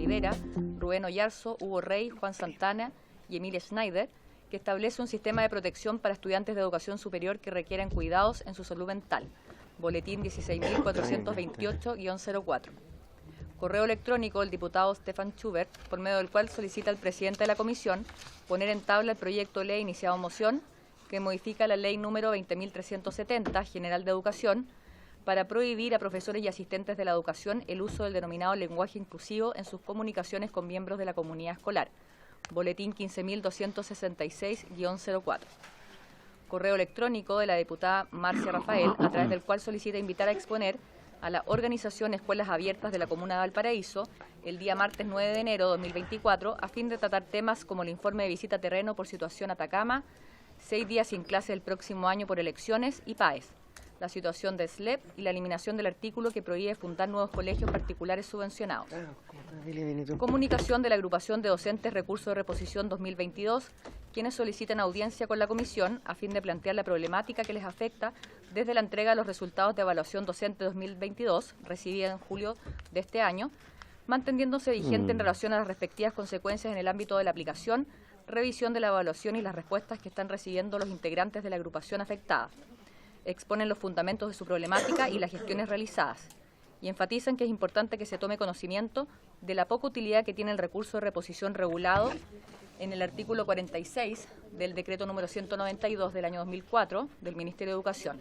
Rivera, Rubén Oyarzo, Hugo Rey, Juan Santana y Emilia Schneider, que establece un sistema de protección para estudiantes de educación superior que requieren cuidados en su salud mental. Boletín 16.428-04. Correo electrónico del diputado Stefan Schubert, por medio del cual solicita al presidente de la comisión poner en tabla el proyecto de ley iniciado en moción que modifica la ley número 20.370, General de Educación, para prohibir a profesores y asistentes de la educación el uso del denominado lenguaje inclusivo en sus comunicaciones con miembros de la comunidad escolar. Boletín 15.266-04. Correo electrónico de la diputada Marcia Rafael, a través del cual solicita invitar a exponer a la organización Escuelas Abiertas de la Comuna de Valparaíso el día martes 9 de enero de 2024 a fin de tratar temas como el informe de visita a terreno por situación Atacama, 6 días sin clase el próximo año por elecciones y PAES, la situación de SLEP y la eliminación del artículo que prohíbe fundar nuevos colegios particulares subvencionados. Comunicación de la Agrupación de Docentes Recursos de Reposición 2022, quienes solicitan audiencia con la comisión a fin de plantear la problemática que les afecta desde la entrega de los resultados de evaluación docente 2022, recibida en julio de este año, manteniéndose vigente en relación a las respectivas consecuencias en el ámbito de la aplicación, revisión de la evaluación y las respuestas que están recibiendo los integrantes de la agrupación afectada. Exponen los fundamentos de su problemática y las gestiones realizadas, y enfatizan que es importante que se tome conocimiento de la poca utilidad que tiene el recurso de reposición regulado en el artículo 46 del decreto número 192 del año 2004 del Ministerio de Educación.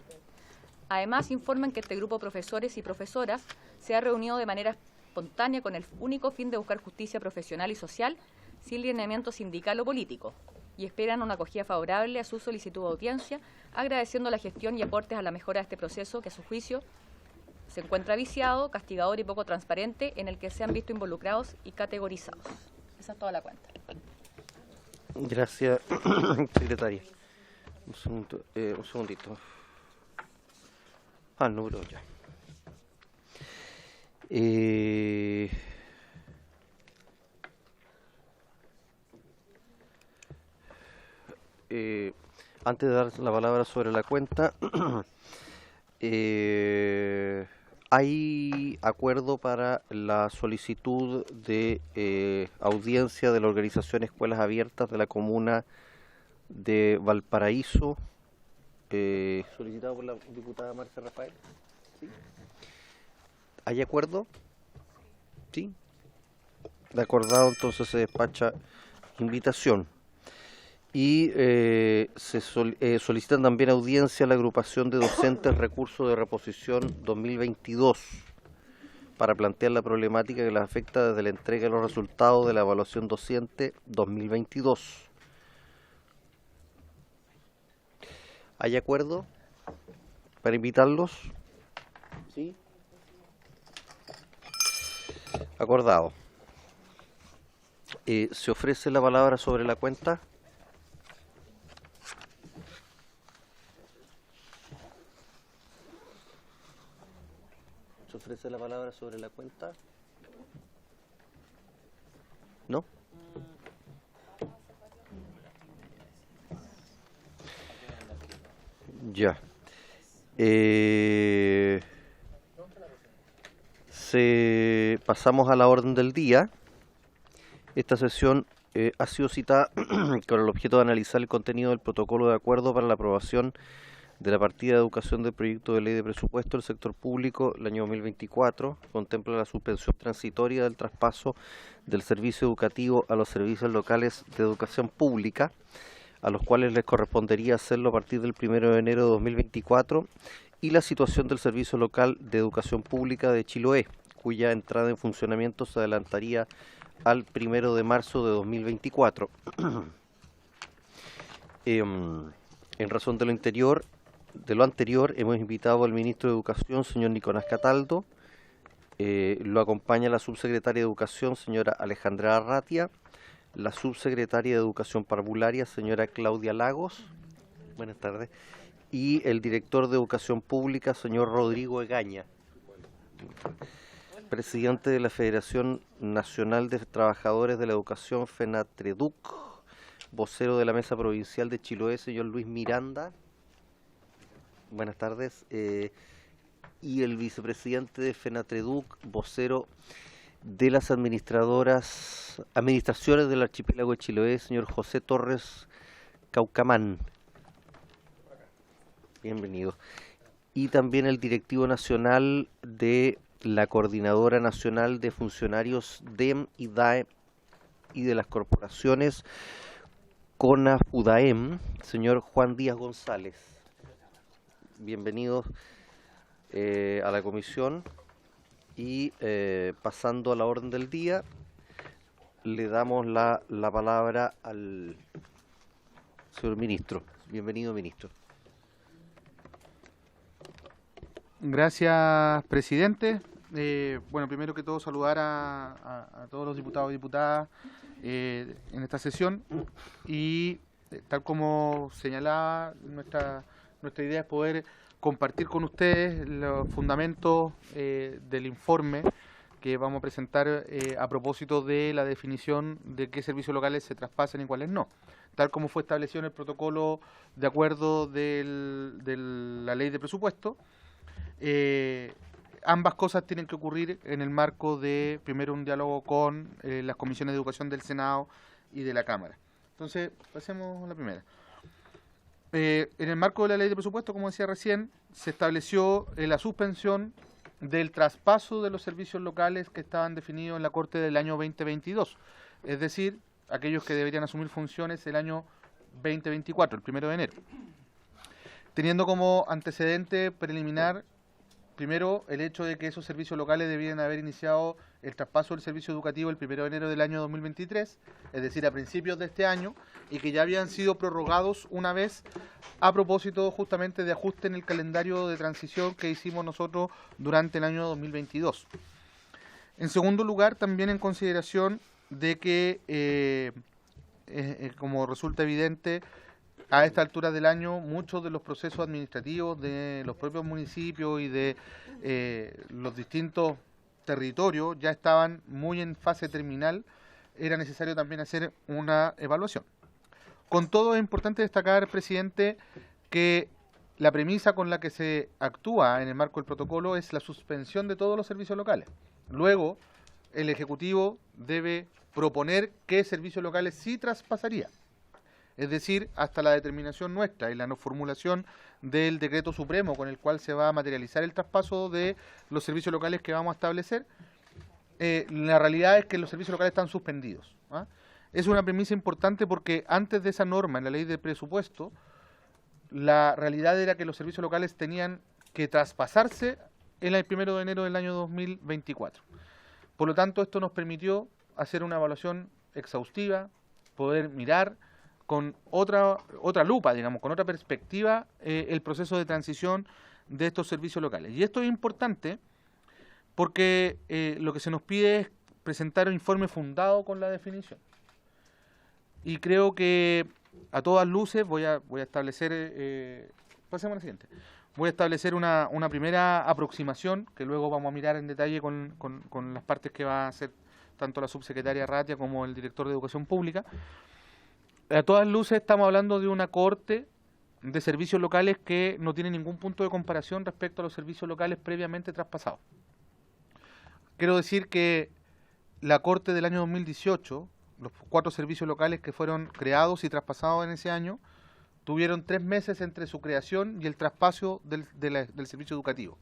Además, informan que este grupo de profesores y profesoras se ha reunido de manera espontánea con el único fin de buscar justicia profesional y social sin lineamiento sindical o político, y esperan una acogida favorable a su solicitud de audiencia, agradeciendo la gestión y aportes a la mejora de este proceso que a su juicio se encuentra viciado, castigador y poco transparente, en el que se han visto involucrados y categorizados. Esa es toda la cuenta. Gracias, secretaria. Un segundito. El número ya. Antes de dar la palabra sobre la cuenta, hay acuerdo para la solicitud de audiencia de la organización Escuelas Abiertas de la Comuna de Valparaíso, solicitado por la diputada Marcia Rafael. ¿Sí? ¿Hay acuerdo? ¿Sí? De acordado, entonces se despacha invitación. Y solicitan también audiencia a la agrupación de docentes Recursos de Reposición 2022 para plantear la problemática que les afecta desde la entrega de los resultados de la evaluación docente 2022. ¿Hay acuerdo para invitarlos? ¿Sí? Acordado. ¿Se ofrece la palabra sobre la cuenta? ¿Se ofrece la palabra sobre la cuenta? ¿No? Ya. Pasamos a la orden del día. Esta sesión ha sido citada con el objeto de analizar el contenido del protocolo de acuerdo para la aprobación de la partida de educación del proyecto de ley de presupuesto del sector público el año 2024. Contempla la suspensión transitoria del traspaso del servicio educativo a los servicios locales de educación pública, a los cuales les correspondería hacerlo a partir del 1 de enero de 2024, y la situación del servicio local de educación pública de Chiloé, cuya entrada en funcionamiento se adelantaría al 1 de marzo de 2024. En razón de lo anterior, hemos invitado al ministro de Educación, señor Nicolás Cataldo. Lo acompaña la subsecretaria de Educación, señora Alejandra Arratia, la subsecretaria de Educación Parvularia, señora Claudia Lagos. Buenas tardes. Y el director de Educación Pública, señor Rodrigo Egaña, presidente de la Federación Nacional de Trabajadores de la Educación, FENATREDUC, vocero de la Mesa Provincial de Chiloé, señor Luis Miranda. Buenas tardes. Y el vicepresidente de FENATREDUC, vocero de las administraciones del archipiélago de Chiloé, señor José Torres Caucamán. Bienvenido. Y también el directivo nacional de la Coordinadora Nacional de Funcionarios DEM y DAE y de las corporaciones CONAF-UDAEM, señor Juan Díaz González. Bienvenidos a la comisión. Y pasando a la orden del día, le damos la palabra al señor ministro. Bienvenido, ministro. Gracias, presidente. Bueno, primero que todo saludar a todos los diputados y diputadas en esta sesión y tal como señalaba, nuestra idea es poder compartir con ustedes los fundamentos del informe que vamos a presentar a propósito de la definición de qué servicios locales se traspasan y cuáles no, tal como fue establecido en el protocolo de acuerdo de la ley de presupuesto. Ambas cosas tienen que ocurrir en el marco de, primero, un diálogo con las comisiones de educación del Senado y de la Cámara. Entonces, pasemos a la primera. En el marco de la ley de presupuesto, como decía recién, se estableció la suspensión del traspaso de los servicios locales que estaban definidos en la Corte del año 2022, es decir, aquellos que deberían asumir funciones el año 2024, el 1 de enero. Teniendo como antecedente preliminar, primero, el hecho de que esos servicios locales debían haber iniciado el traspaso del servicio educativo el 1 de enero del año 2023, es decir, a principios de este año, y que ya habían sido prorrogados una vez a propósito justamente de ajuste en el calendario de transición que hicimos nosotros durante el año 2022. En segundo lugar, también en consideración de que, como resulta evidente, a esta altura del año, muchos de los procesos administrativos de los propios municipios y de los distintos territorios ya estaban muy en fase terminal. Era necesario también hacer una evaluación. Con todo, es importante destacar, presidente, que la premisa con la que se actúa en el marco del protocolo es la suspensión de todos los servicios locales. Luego, el Ejecutivo debe proponer qué servicios locales sí traspasaría. Es decir, hasta la determinación nuestra y la no formulación del decreto supremo con el cual se va a materializar el traspaso de los servicios locales que vamos a establecer, la realidad es que los servicios locales están suspendidos. Es una premisa importante porque antes de esa norma en la ley de presupuesto, la realidad era que los servicios locales tenían que traspasarse en el 1 de enero del año 2024. Por lo tanto, esto nos permitió hacer una evaluación exhaustiva, poder mirar con otra lupa, digamos, con otra perspectiva, el proceso de transición de estos servicios locales. Y esto es importante porque lo que se nos pide es presentar un informe fundado con la definición. Y creo que a todas luces voy a establecer, pasemos a la siguiente, voy a establecer una primera aproximación que luego vamos a mirar en detalle con las partes que va a hacer tanto la subsecretaria Ratia como el director de Educación Pública. A todas luces estamos hablando de una corte de servicios locales que no tiene ningún punto de comparación respecto a los servicios locales previamente traspasados. Quiero decir que la corte del año 2018, los 4 servicios locales que fueron creados y traspasados en ese año, tuvieron 3 meses entre su creación y el traspaso del servicio educativo.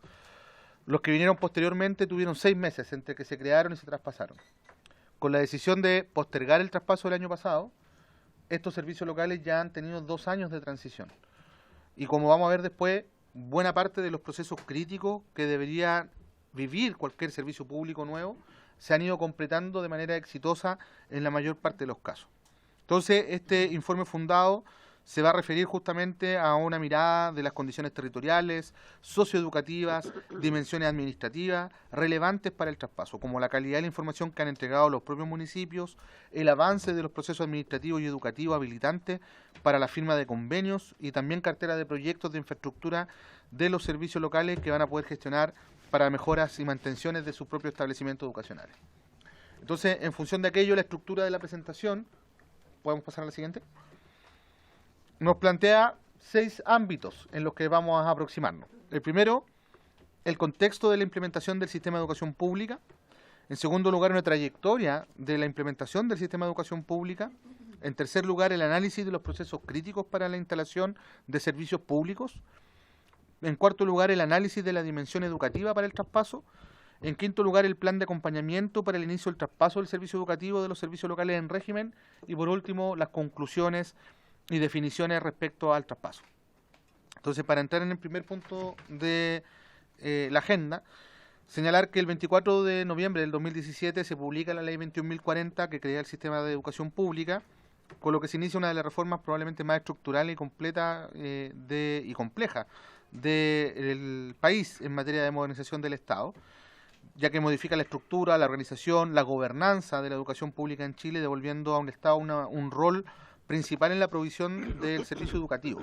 Los que vinieron posteriormente tuvieron 6 meses entre que se crearon y se traspasaron. Con la decisión de postergar el traspaso del año pasado, estos servicios locales ya han tenido 2 años de transición. Y como vamos a ver después, buena parte de los procesos críticos que debería vivir cualquier servicio público nuevo se han ido completando de manera exitosa en la mayor parte de los casos. Entonces, este informe fundado se va a referir justamente a una mirada de las condiciones territoriales, socioeducativas, dimensiones administrativas relevantes para el traspaso, como la calidad de la información que han entregado los propios municipios, el avance de los procesos administrativos y educativos habilitantes para la firma de convenios y también cartera de proyectos de infraestructura de los servicios locales que van a poder gestionar para mejoras y mantenciones de sus propios establecimientos educacionales. Entonces, en función de aquello, la estructura de la presentación, ¿podemos pasar a la siguiente?, nos plantea 6 ámbitos en los que vamos a aproximarnos. El primero, el contexto de la implementación del sistema de educación pública. En segundo lugar, una trayectoria de la implementación del sistema de educación pública. En tercer lugar, el análisis de los procesos críticos para la instalación de servicios públicos. En cuarto lugar, el análisis de la dimensión educativa para el traspaso. En quinto lugar, el plan de acompañamiento para el inicio del traspaso del servicio educativo de los servicios locales en régimen. Y por último, las conclusiones y definiciones respecto al traspaso. Entonces, para entrar en el primer punto de la agenda, señalar que el 24 de noviembre del 2017 se publica la Ley 21.040 que crea el sistema de educación pública, con lo que se inicia una de las reformas probablemente más estructurales y completa y compleja del país en materia de modernización del Estado, ya que modifica la estructura, la organización, la gobernanza de la educación pública en Chile, devolviendo a un Estado un rol principal en la provisión del servicio educativo.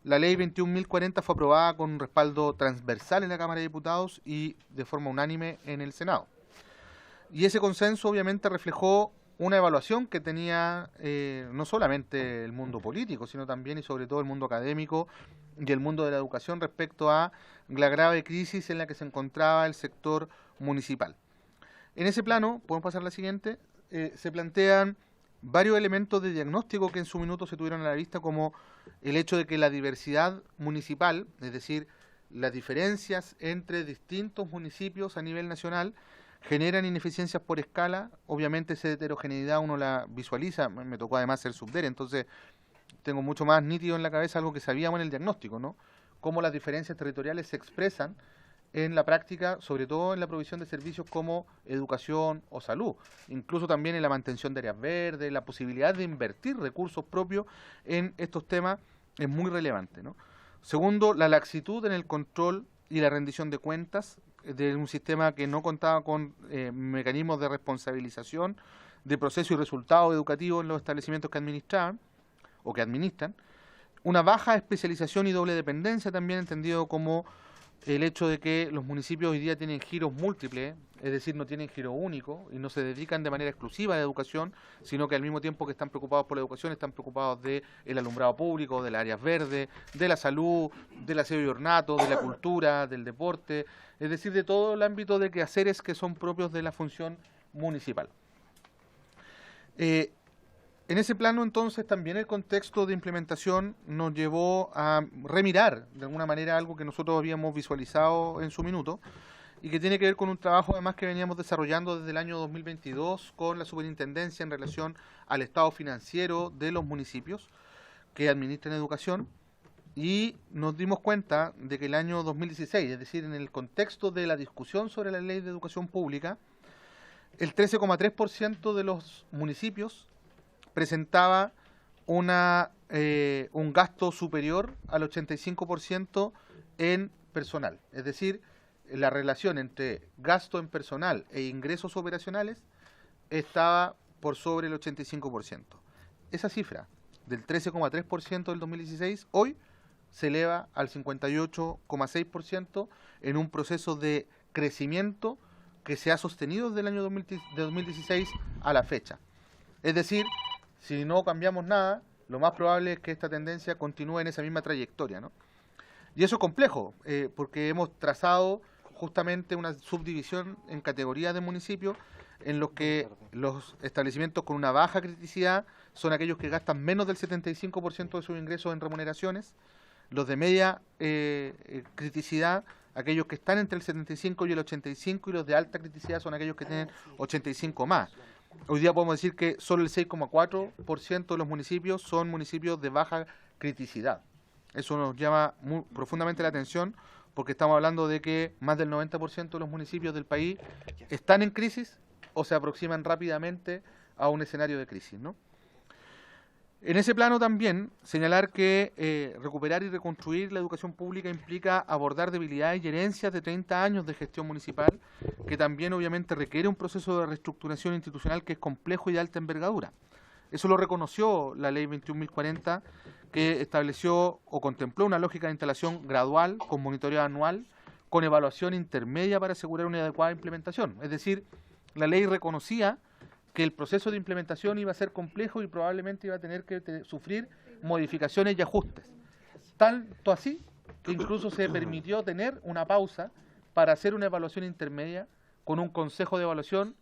La ley 21.040 fue aprobada con un respaldo transversal en la Cámara de Diputados y de forma unánime en el Senado. Y ese consenso obviamente reflejó una evaluación que tenía no solamente el mundo político, sino también y sobre todo el mundo académico y el mundo de la educación respecto a la grave crisis en la que se encontraba el sector municipal. En ese plano, podemos pasar a la siguiente, se plantean varios elementos de diagnóstico que en su minuto se tuvieron a la vista, como el hecho de que la diversidad municipal, es decir, las diferencias entre distintos municipios a nivel nacional, generan ineficiencias por escala. Obviamente esa heterogeneidad uno la visualiza, me tocó además ser subdere, entonces tengo mucho más nítido en la cabeza algo que sabíamos en el diagnóstico, ¿no? Cómo las diferencias territoriales se expresan en la práctica, sobre todo en la provisión de servicios como educación o salud, incluso también en la mantención de áreas verdes, la posibilidad de invertir recursos propios en estos temas es muy relevante, ¿no? Segundo, la laxitud en el control y la rendición de cuentas de un sistema que no contaba con mecanismos de responsabilización de proceso y resultados educativos en los establecimientos que administraban o que administran. Una baja especialización y doble dependencia, también entendido como el hecho de que los municipios hoy día tienen giros múltiples, es decir, no tienen giro único y no se dedican de manera exclusiva a la educación, sino que al mismo tiempo que están preocupados por la educación, están preocupados del alumbrado público, de las áreas verdes, de la salud, del aseo y ornato, de la cultura, del deporte, es decir, de todo el ámbito de quehaceres que son propios de la función municipal. En ese plano, entonces, también el contexto de implementación nos llevó a remirar, de alguna manera, algo que nosotros habíamos visualizado en su minuto, y que tiene que ver con un trabajo, además, que veníamos desarrollando desde el año 2022 con la superintendencia en relación al estado financiero de los municipios que administran educación, y nos dimos cuenta de que el año 2016, es decir, en el contexto de la discusión sobre la ley de educación pública, el 13,3% de los municipios presentaba un gasto superior al 85% en personal. Es decir, la relación entre gasto en personal e ingresos operacionales estaba por sobre el 85%. Esa cifra del 13,3% del 2016 hoy se eleva al 58,6% en un proceso de crecimiento que se ha sostenido desde el año 2016 a la fecha. Es decir, si no cambiamos nada, lo más probable es que esta tendencia continúe en esa misma trayectoria, ¿no? Y eso es complejo, porque hemos trazado justamente una subdivisión en categorías de municipios en los que los establecimientos con una baja criticidad son aquellos que gastan menos del 75% de sus ingresos en remuneraciones, los de media criticidad, aquellos que están entre el 75 y el 85, y los de alta criticidad son aquellos que tienen 85 más. Hoy día podemos decir que solo el 6,4% de los municipios son municipios de baja criticidad. Eso nos llama profundamente la atención, porque estamos hablando de que más del 90% de los municipios del país están en crisis o se aproximan rápidamente a un escenario de crisis, ¿no? En ese plano también señalar que recuperar y reconstruir la educación pública implica abordar debilidades y herencias de 30 años de gestión municipal, que también obviamente requiere un proceso de reestructuración institucional que es complejo y de alta envergadura. Eso lo reconoció la Ley 21.040, que estableció o contempló una lógica de instalación gradual, con monitoreo anual, con evaluación intermedia para asegurar una adecuada implementación. Es decir, la ley reconocía que el proceso de implementación iba a ser complejo y probablemente iba a tener que sufrir modificaciones y ajustes. Tanto así que incluso se permitió tener una pausa para hacer una evaluación intermedia con un consejo de evaluación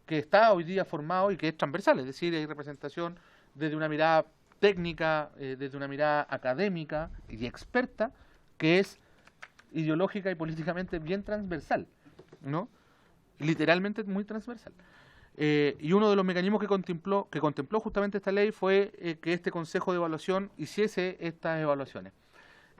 que está hoy día formado y que es transversal, es decir, hay representación desde una mirada técnica, desde una mirada académica y experta, que es ideológica y políticamente bien transversal, ¿no? Literalmente muy transversal. Y uno de los mecanismos que contempló justamente esta ley fue que este Consejo de Evaluación hiciese estas evaluaciones.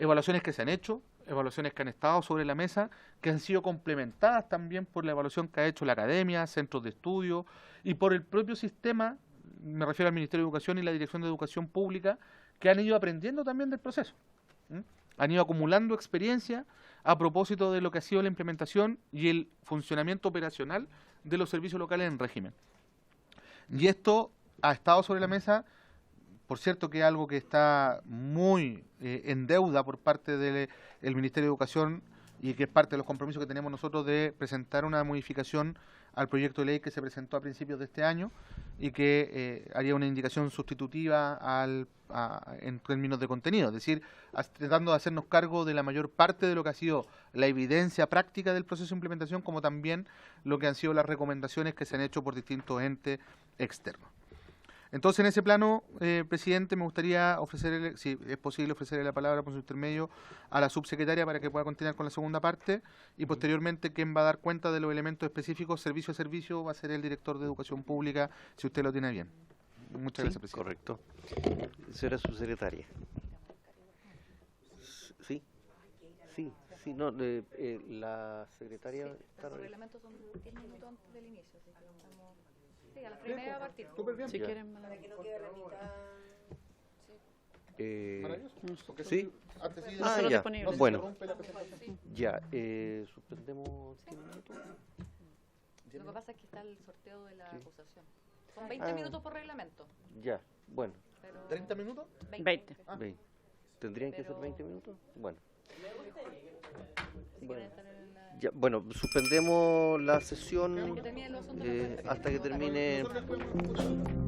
Evaluaciones que se han hecho, evaluaciones que han estado sobre la mesa, que han sido complementadas también por la evaluación que ha hecho la academia, centros de estudio y por el propio sistema, me refiero al Ministerio de Educación y la Dirección de Educación Pública, que han ido aprendiendo también del proceso. Han ido acumulando experiencia a propósito de lo que ha sido la implementación y el funcionamiento operacional de los servicios locales en régimen. Y esto ha estado sobre la mesa, por cierto que es algo que está muy en deuda por parte del Ministerio de Educación y que es parte de los compromisos que tenemos nosotros de presentar una modificación al proyecto de ley que se presentó a principios de este año y que haría una indicación sustitutiva en términos de contenido, es decir, tratando de hacernos cargo de la mayor parte de lo que ha sido la evidencia práctica del proceso de implementación, como también lo que han sido las recomendaciones que se han hecho por distintos entes externos. Entonces, en ese plano, presidente, me gustaría ofrecerle, si es posible, ofrecerle la palabra por su intermedio a la subsecretaria para que pueda continuar con la segunda parte y posteriormente quien va a dar cuenta de los elementos específicos servicio a servicio va a ser el director de Educación Pública, si usted lo tiene bien. Muchas gracias, presidente. Correcto. Señora subsecretaria. Sí, sí, no, la secretaria... Sí, está... los reglamentos son 10 minutos antes del inicio, así que estamos... Sí, a las 3:30 va a partir. Súper bien. Si quieren, Para que no quede la mitad... Maravilloso. Porque ¿Sí? antes sí, Ah, solo ya. disponible. no se Bueno, interrumpe la presentación. ya, suspendemos 10 minutos. Lo que pasa es que está el sorteo de la Sí. acusación. Son 20 Ah. minutos por reglamento. Ya, bueno, Pero... ¿30 minutos? 20. Ah. 20. ¿Tendrían que ser Pero- 20 minutos? Bueno. Si Bueno. quieren estar en la... Ya, bueno, suspendemos la sesión Que terminen los asuntos hasta que termine. Nosotros les podemos escuchar.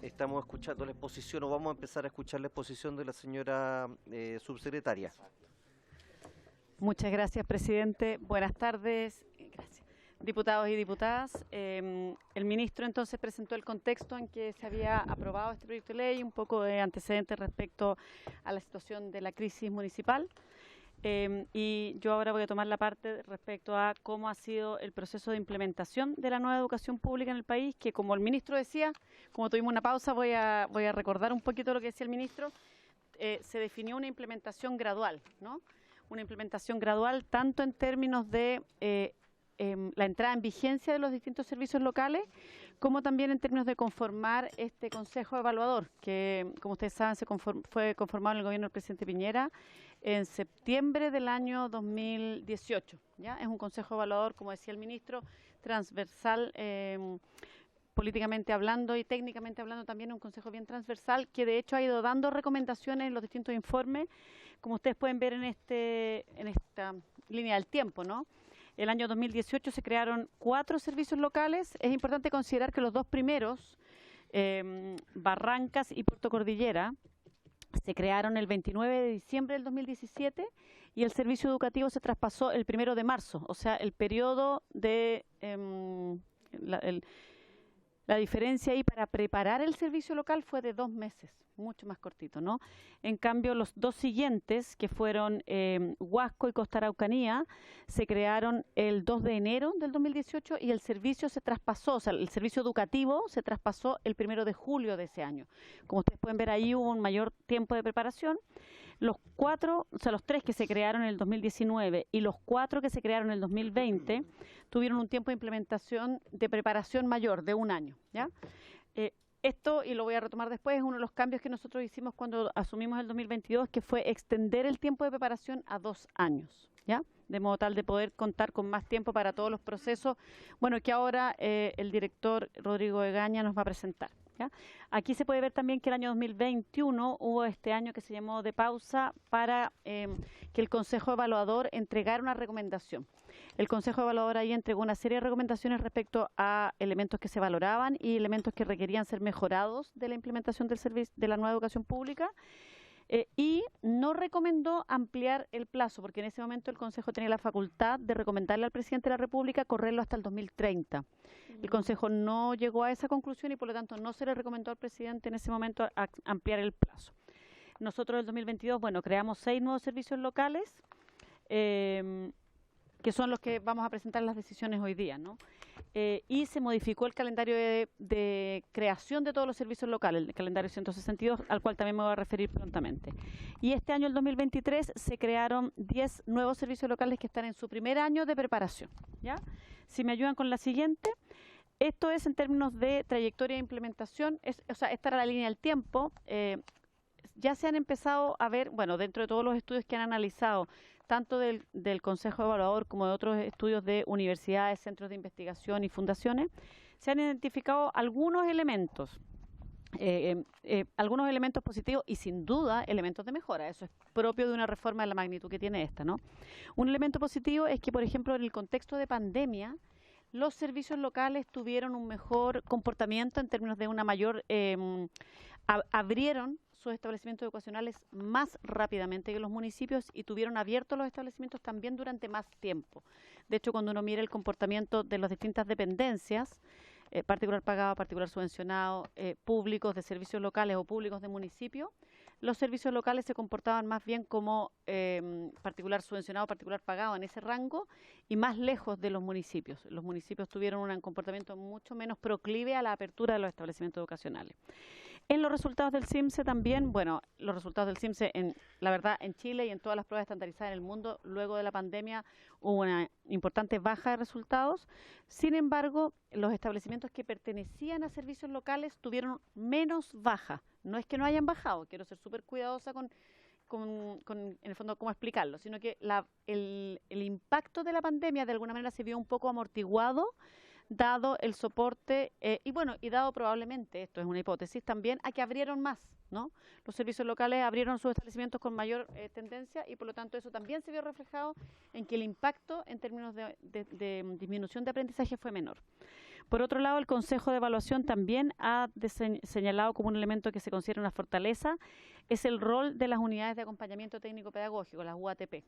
Estamos escuchando la exposición, o vamos a empezar a escuchar la exposición de la señora subsecretaria. Muchas gracias, presidente. Buenas tardes. Gracias. Diputados y diputadas, el ministro entonces presentó el contexto en que se había aprobado este proyecto de ley, un poco de antecedentes respecto a la situación de la crisis municipal. Y yo ahora voy a tomar la parte respecto a cómo ha sido el proceso de implementación de la nueva educación pública en el país, que como el ministro decía, como tuvimos una pausa, voy a recordar un poquito lo que decía el ministro, se definió una implementación gradual, ¿no? Una implementación gradual tanto en términos de la entrada en vigencia de los distintos servicios locales, como también en términos de conformar este Consejo Evaluador, que como ustedes saben fue conformado en el gobierno del presidente Piñera en septiembre del año 2018. ¿Ya? Es un Consejo Evaluador, como decía el ministro, transversal, políticamente hablando y técnicamente hablando también un consejo bien transversal, que de hecho ha ido dando recomendaciones en los distintos informes, como ustedes pueden ver en esta línea del tiempo, ¿no? El año 2018 se crearon 4 servicios locales. Es importante considerar que los 2 primeros, Barrancas y Puerto Cordillera, se crearon el 29 de diciembre del 2017 y el servicio educativo se traspasó el 1 de marzo. O sea, el periodo de... La diferencia ahí para preparar el servicio local fue de 2 meses, mucho más cortito, ¿no? En cambio, los 2 siguientes, que fueron Huasco y Costa Araucanía, se crearon el 2 de enero del 2018 y el servicio se traspasó, o sea, el servicio educativo se traspasó el 1 de julio de ese año. Como ustedes pueden ver ahí, hubo un mayor tiempo de preparación. Los 4, o sea, los 3 que se crearon en el 2019 y los 4 que se crearon en el 2020 tuvieron un tiempo de implementación de preparación mayor, de 1 año, ¿ya? Esto, y lo voy a retomar después, es uno de los cambios que nosotros hicimos cuando asumimos el 2022, que fue extender el tiempo de preparación a 2 años, ¿ya? De modo tal de poder contar con más tiempo para todos los procesos, bueno, que ahora el director Rodrigo Egaña nos va a presentar. ¿ya? Aquí se puede ver también que el año 2021 hubo este año que se llamó de pausa para que el Consejo Evaluador entregara una recomendación. El Consejo Evaluador ahí entregó una serie de recomendaciones respecto a elementos que se valoraban y elementos que requerían ser mejorados de la implementación del servicio de la nueva educación pública. Y no recomendó ampliar el plazo, porque en ese momento el Consejo tenía la facultad de recomendarle al presidente de la República correrlo hasta el 2030. El Consejo no llegó a esa conclusión y por lo tanto no se le recomendó al presidente en ese momento ampliar el plazo. Nosotros en el 2022, bueno, creamos 6 nuevos servicios locales, que son los que vamos a presentar las decisiones hoy día, ¿no? Y se modificó el calendario de creación de todos los servicios locales, el calendario 162, al cual también me voy a referir prontamente. Y este año, el 2023, se crearon 10 nuevos servicios locales que están en su primer año de preparación, ¿ya? Si me ayudan con la siguiente. Esto es en términos de trayectoria de implementación, o sea, esta era la línea del tiempo. Ya se han empezado a ver, bueno, dentro de todos los estudios que han analizado, tanto del Consejo Evaluador como de otros estudios de universidades, centros de investigación y fundaciones, se han identificado algunos elementos positivos y sin duda elementos de mejora. Eso es propio de una reforma de la magnitud que tiene esta, ¿no? Un elemento positivo es que, por ejemplo, en el contexto de pandemia, los servicios locales tuvieron un mejor comportamiento en términos de una mayor... abrieron sus establecimientos educacionales más rápidamente que los municipios y tuvieron abiertos los establecimientos también durante más tiempo. De hecho, cuando uno mira el comportamiento de las distintas dependencias, particular pagado, particular subvencionado, públicos de servicios locales o públicos de municipios, los servicios locales se comportaban más bien como particular subvencionado, particular pagado en ese rango y más lejos de los municipios. Los municipios tuvieron un comportamiento mucho menos proclive a la apertura de los establecimientos educacionales. En los resultados del CIMSE también, bueno, los resultados del CIMSE, la verdad, en Chile y en todas las pruebas estandarizadas en el mundo, luego de la pandemia hubo una importante baja de resultados. Sin embargo, los establecimientos que pertenecían a servicios locales tuvieron menos baja. No es que no hayan bajado, quiero ser súper cuidadosa con, en el fondo, cómo explicarlo, sino que el impacto de la pandemia de alguna manera se vio un poco amortiguado, dado el soporte, y dado probablemente, esto es una hipótesis también, a que abrieron más, ¿no? Los servicios locales abrieron sus establecimientos con mayor tendencia y por lo tanto eso también se vio reflejado en que el impacto en términos de disminución de aprendizaje fue menor. Por otro lado, el Consejo de Evaluación también ha señalado como un elemento que se considera una fortaleza, es el rol de las unidades de acompañamiento técnico-pedagógico, las UATP,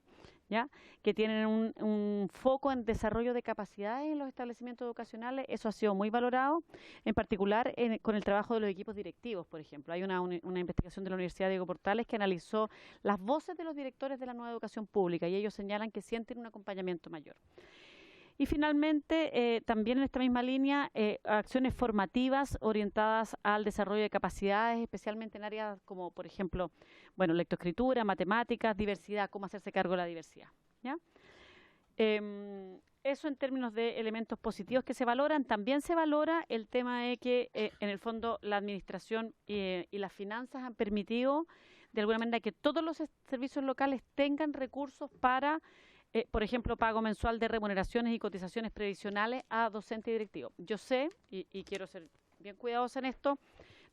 ¿ya? Que tienen un foco en desarrollo de capacidades en los establecimientos educacionales. Eso ha sido muy valorado, en particular con el trabajo de los equipos directivos, por ejemplo. Hay una investigación de la Universidad Diego Portales que analizó las voces de los directores de la nueva educación pública y ellos señalan que sienten un acompañamiento mayor. Y finalmente, también en esta misma línea, acciones formativas orientadas al desarrollo de capacidades, especialmente en áreas como, por ejemplo, bueno, lectoescritura, matemáticas, diversidad, cómo hacerse cargo de la diversidad, ¿ya? Eso en términos de elementos positivos que se valoran. También se valora el tema de que, en el fondo, la administración y las finanzas han permitido, de alguna manera, que todos los servicios locales tengan recursos para... por ejemplo, pago mensual de remuneraciones y cotizaciones previsionales a docente y directivo. Yo sé, y quiero ser bien cuidadosa en esto,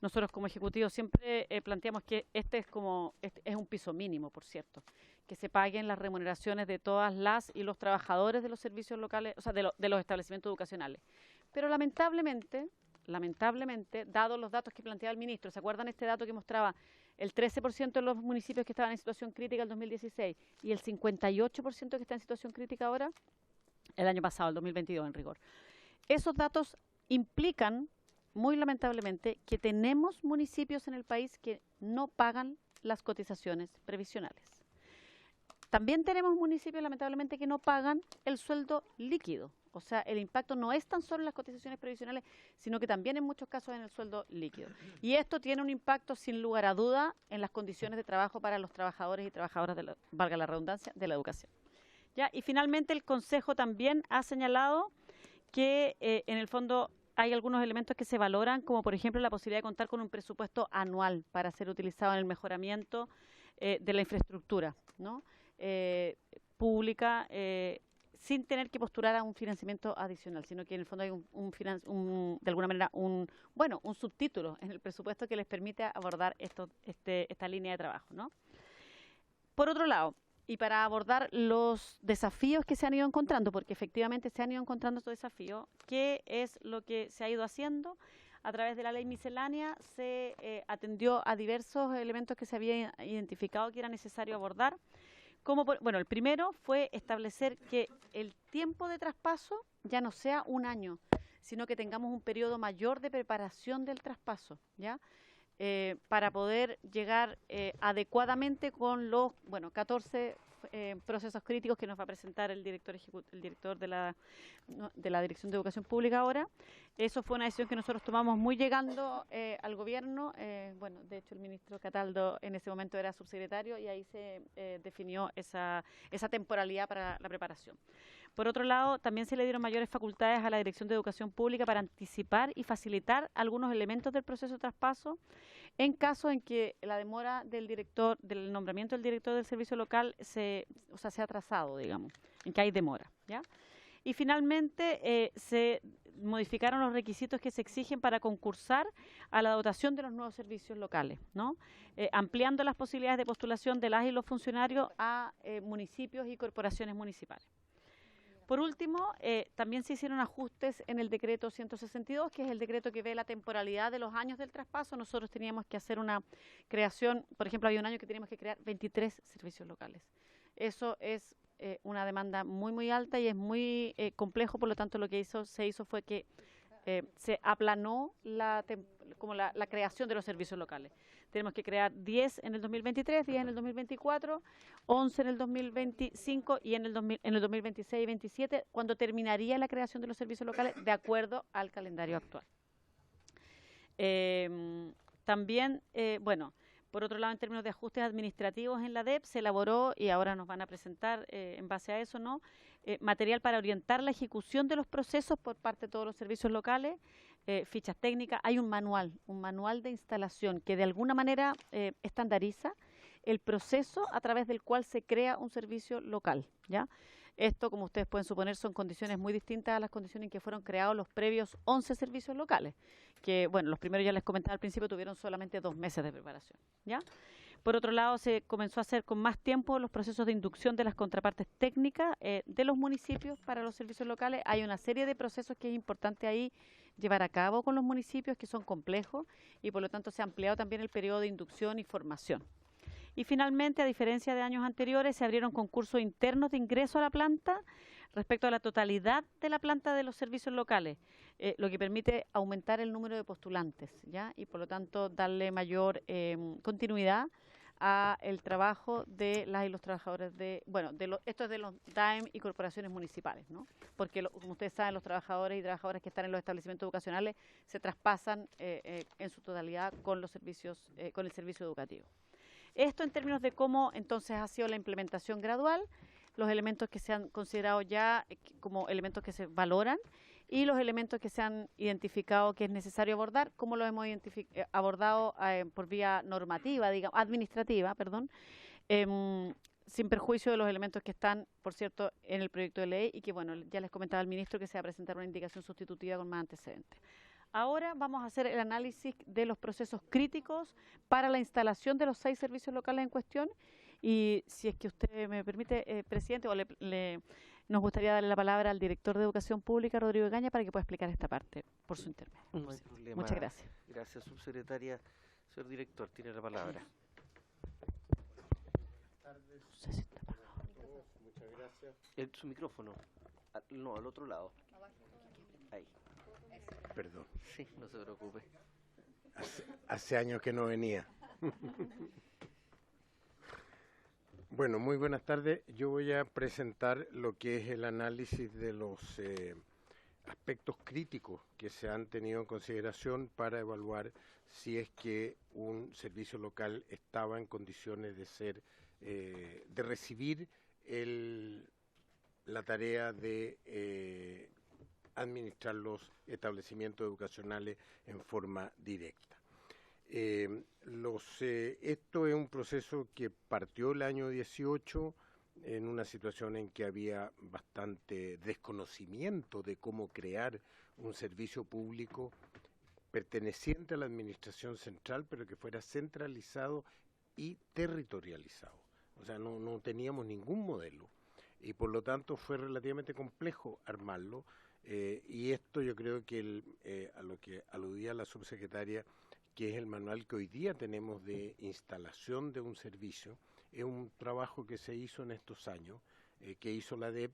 nosotros como Ejecutivo siempre planteamos que este es un piso mínimo, por cierto, que se paguen las remuneraciones de todas las y los trabajadores de los servicios locales, o sea, de los establecimientos educacionales. Pero lamentablemente, dado los datos que planteaba el ministro, ¿se acuerdan este dato que mostraba el 13% de los municipios que estaban en situación crítica en 2016 y el 58% que está en situación crítica ahora? El año pasado, el 2022 en rigor. Esos datos implican, muy lamentablemente, que tenemos municipios en el país que no pagan las cotizaciones previsionales. También tenemos municipios, lamentablemente, que no pagan el sueldo líquido. O sea, el impacto no es tan solo en las cotizaciones previsionales, sino que también en muchos casos en el sueldo líquido. Y esto tiene un impacto, sin lugar a duda, en las condiciones de trabajo para los trabajadores y trabajadoras, valga la redundancia, de la educación. ¿Ya? Y finalmente el Consejo también ha señalado que en el fondo hay algunos elementos que se valoran, como por ejemplo la posibilidad de contar con un presupuesto anual para ser utilizado en el mejoramiento de la infraestructura, ¿no? Pública, sin tener que postular a un financiamiento adicional, sino que en el fondo hay de alguna manera un subtítulo en el presupuesto que les permite abordar esta línea de trabajo, ¿no? Por otro lado, y para abordar los desafíos que se han ido encontrando, porque efectivamente se han ido encontrando estos desafíos, ¿qué es lo que se ha ido haciendo? A través de la ley miscelánea se atendió a diversos elementos que se había identificado que era necesario abordar. El primero fue establecer que el tiempo de traspaso ya no sea un año, sino que tengamos un periodo mayor de preparación del traspaso, ¿ya? Para poder llegar adecuadamente con los 14 procesos críticos que nos va a presentar el director de la Dirección de Educación Pública ahora. Eso fue una decisión que nosotros tomamos muy llegando al gobierno. De hecho el ministro Cataldo en ese momento era subsecretario y ahí se definió esa temporalidad para la preparación. Por otro lado, también se le dieron mayores facultades a la Dirección de Educación Pública para anticipar y facilitar algunos elementos del proceso de traspaso en caso en que la demora del nombramiento del director del servicio local se ha atrasado, digamos, en que hay demora, ¿ya? Y finalmente se modificaron los requisitos que se exigen para concursar a la dotación de los nuevos servicios locales, ¿no? Ampliando las posibilidades de postulación de las y los funcionarios a municipios y corporaciones municipales. Por último, también se hicieron ajustes en el decreto 162, que es el decreto que ve la temporalidad de los años del traspaso. Nosotros teníamos que hacer una creación, por ejemplo, había un año que teníamos que crear 23 servicios locales. Eso es una demanda muy, muy alta y es muy complejo, por lo tanto lo que se hizo fue que se aplanó la creación de los servicios locales. Tenemos que crear 10 en el 2023, 10 en el 2024, 11 en el 2025 y en el 2026 y 2027, cuando terminaría la creación de los servicios locales de acuerdo al calendario actual. También, por otro lado, en términos de ajustes administrativos en la DEP, se elaboró, y ahora nos van a presentar en base a eso, ¿no?, material para orientar la ejecución de los procesos por parte de todos los servicios locales, fichas técnicas. Hay un manual de instalación que de alguna manera estandariza el proceso a través del cual se crea un servicio local, ¿ya? Esto, como ustedes pueden suponer, son condiciones muy distintas a las condiciones en que fueron creados los previos 11 servicios locales, que, los primeros ya les comentaba al principio, tuvieron solamente 2 meses de preparación, ¿ya? Por otro lado, se comenzó a hacer con más tiempo los procesos de inducción de las contrapartes técnicas de los municipios para los servicios locales. Hay una serie de procesos que es importante ahí llevar a cabo con los municipios, que son complejos, y por lo tanto se ha ampliado también el periodo de inducción y formación. Y finalmente, a diferencia de años anteriores, se abrieron concursos internos de ingreso a la planta respecto a la totalidad de la planta de los servicios locales, lo que permite aumentar el número de postulantes, ¿ya? Y por lo tanto darle mayor continuidad a el trabajo de las y los trabajadores esto es de los DAEM y corporaciones municipales, ¿no? Porque como ustedes saben, los trabajadores y trabajadoras que están en los establecimientos educacionales se traspasan en su totalidad con los servicios, con el servicio educativo. Esto en términos de cómo entonces ha sido la implementación gradual, los elementos que se han considerado ya como elementos que se valoran y los elementos que se han identificado que es necesario abordar, como lo hemos abordado por vía normativa, digamos, administrativa, sin perjuicio de los elementos que están, por cierto, en el proyecto de ley y que, ya les comentaba el ministro que se va a presentar una indicación sustitutiva con más antecedentes. Ahora vamos a hacer el análisis de los procesos críticos para la instalación de los 6 servicios locales en cuestión. Y si es que usted me permite, presidente, nos gustaría darle la palabra al director de Educación Pública, Rodrigo Egaña, para que pueda explicar esta parte por su intermedio. No hay problema. Muchas gracias. Gracias, subsecretaria. Señor director, tiene la palabra. Muchas gracias. Su micrófono. No, al otro lado. Ahí. Perdón. Sí, no se preocupe. Hace años que no venía. Bueno, muy buenas tardes. Yo voy a presentar lo que es el análisis de los aspectos críticos que se han tenido en consideración para evaluar si es que un servicio local estaba en condiciones de ser, de recibir la tarea de administrar los establecimientos educacionales en forma directa. Esto es un proceso que partió el año 18, en una situación en que había bastante desconocimiento de cómo crear un servicio público perteneciente a la administración central, pero que fuera centralizado y territorializado. O sea, no teníamos ningún modelo y por lo tanto fue relativamente complejo armarlo, y esto yo creo que a lo que aludía la subsecretaria, que es el manual que hoy día tenemos de instalación de un servicio, es un trabajo que se hizo en estos años, que hizo la DEP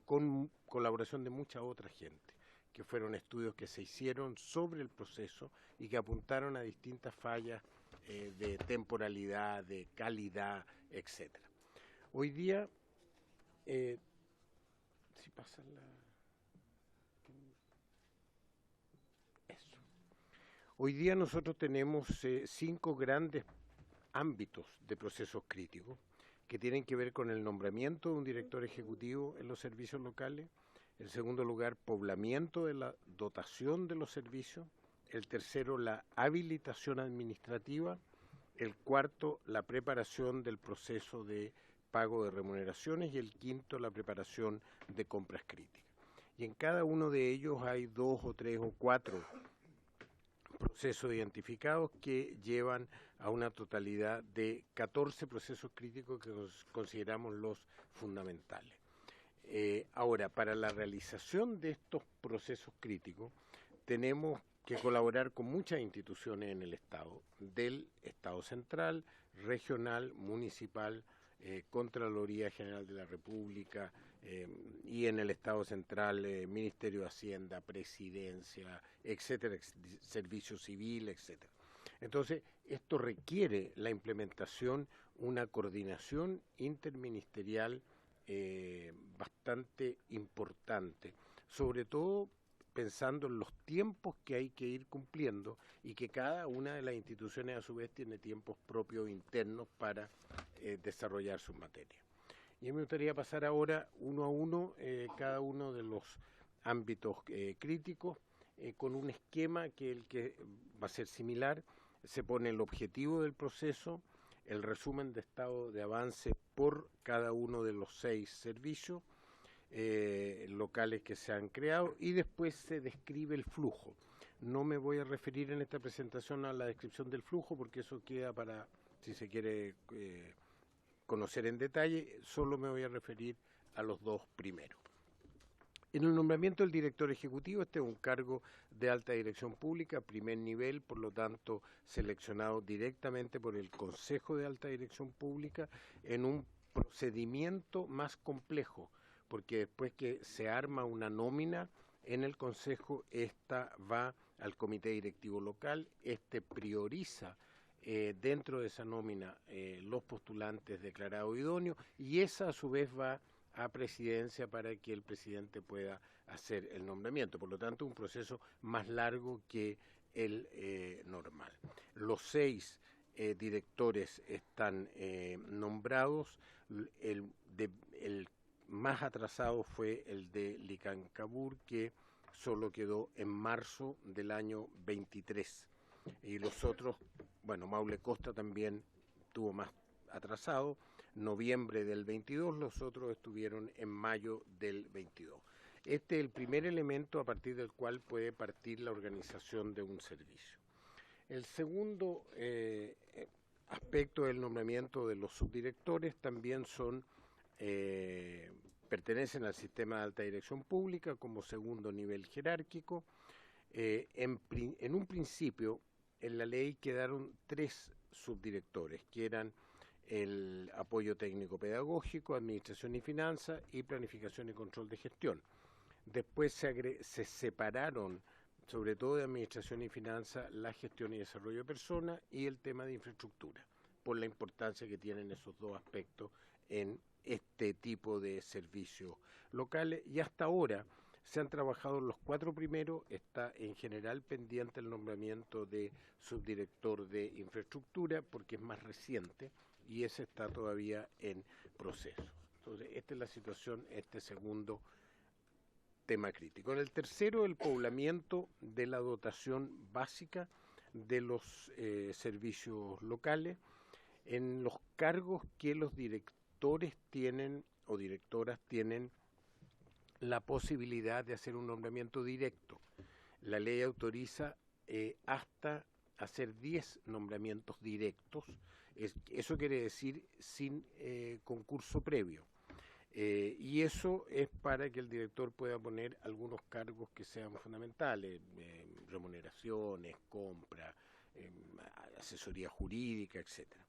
con colaboración de mucha otra gente, que fueron estudios que se hicieron sobre el proceso y que apuntaron a distintas fallas de temporalidad, de calidad, etcétera. Hoy día, si pasa eso. Hoy día nosotros tenemos 5 grandes ámbitos de procesos críticos que tienen que ver con el nombramiento de un director ejecutivo en los servicios locales, en segundo lugar, poblamiento de la dotación de los servicios, el tercero, la habilitación administrativa, el cuarto, la preparación del proceso de pago de remuneraciones y el quinto, la preparación de compras críticas. Y en cada uno de ellos hay 2 o 3 o 4 procesos identificados que llevan a una totalidad de 14 procesos críticos que consideramos los fundamentales. Ahora, para la realización de estos procesos críticos, tenemos que colaborar con muchas instituciones en el Estado, del Estado central, regional, municipal, Contraloría General de la República, y en el Estado central, Ministerio de Hacienda, Presidencia, etcétera, Servicio Civil, etcétera. Entonces, esto requiere la implementación, una coordinación interministerial bastante importante, sobre todo pensando en los tiempos que hay que ir cumpliendo y que cada una de las instituciones a su vez tiene tiempos propios internos para desarrollar sus materias. Y me gustaría pasar ahora uno a uno cada uno de los ámbitos críticos con un esquema que el que va a ser similar. Se pone el objetivo del proceso, el resumen de estado de avance por cada uno de los 6 servicios locales que se han creado y después se describe el flujo. No me voy a referir en esta presentación a la descripción del flujo porque eso queda para, si se quiere conocer en detalle, solo me voy a referir a los 2 primeros. En el nombramiento del director ejecutivo, este es un cargo de alta dirección pública, primer nivel, por lo tanto seleccionado directamente por el Consejo de Alta Dirección Pública en un procedimiento más complejo, porque después que se arma una nómina en el Consejo, esta va al Comité Directivo Local, este prioriza dentro de esa nómina los postulantes declarados idóneos y esa a su vez va a presidencia para que el presidente pueda hacer el nombramiento. Por lo tanto, un proceso más largo que el normal. Los 6 directores están nombrados. El más atrasado fue el de Licancabur, que solo quedó en marzo del año 23. Y los otros, bueno, Maule Costa también tuvo más atrasado, noviembre del 22, los otros estuvieron en mayo del 22. Este es el primer elemento a partir del cual puede partir la organización de un servicio. El segundo aspecto del nombramiento de los subdirectores también son pertenecen al sistema de alta dirección pública como segundo nivel jerárquico. En un principio, en la ley quedaron 3 subdirectores, que eran el apoyo técnico pedagógico, administración y finanzas y planificación y control de gestión. Después se separaron, sobre todo de administración y finanzas, la gestión y desarrollo de personas y el tema de infraestructura, por la importancia que tienen esos 2 aspectos en este tipo de servicios locales. Y hasta ahora se han trabajado los 4 primeros, está en general pendiente el nombramiento de subdirector de infraestructura porque es más reciente y ese está todavía en proceso. Entonces, esta es la situación, este segundo tema crítico. En el tercero, el poblamiento de la dotación básica de los servicios locales en los cargos que los directores tienen o directoras tienen la posibilidad de hacer un nombramiento directo. La ley autoriza hasta hacer 10 nombramientos directos. Eso quiere decir sin concurso previo. Y eso es para que el director pueda poner algunos cargos que sean fundamentales, remuneraciones, compra, asesoría jurídica, etcétera.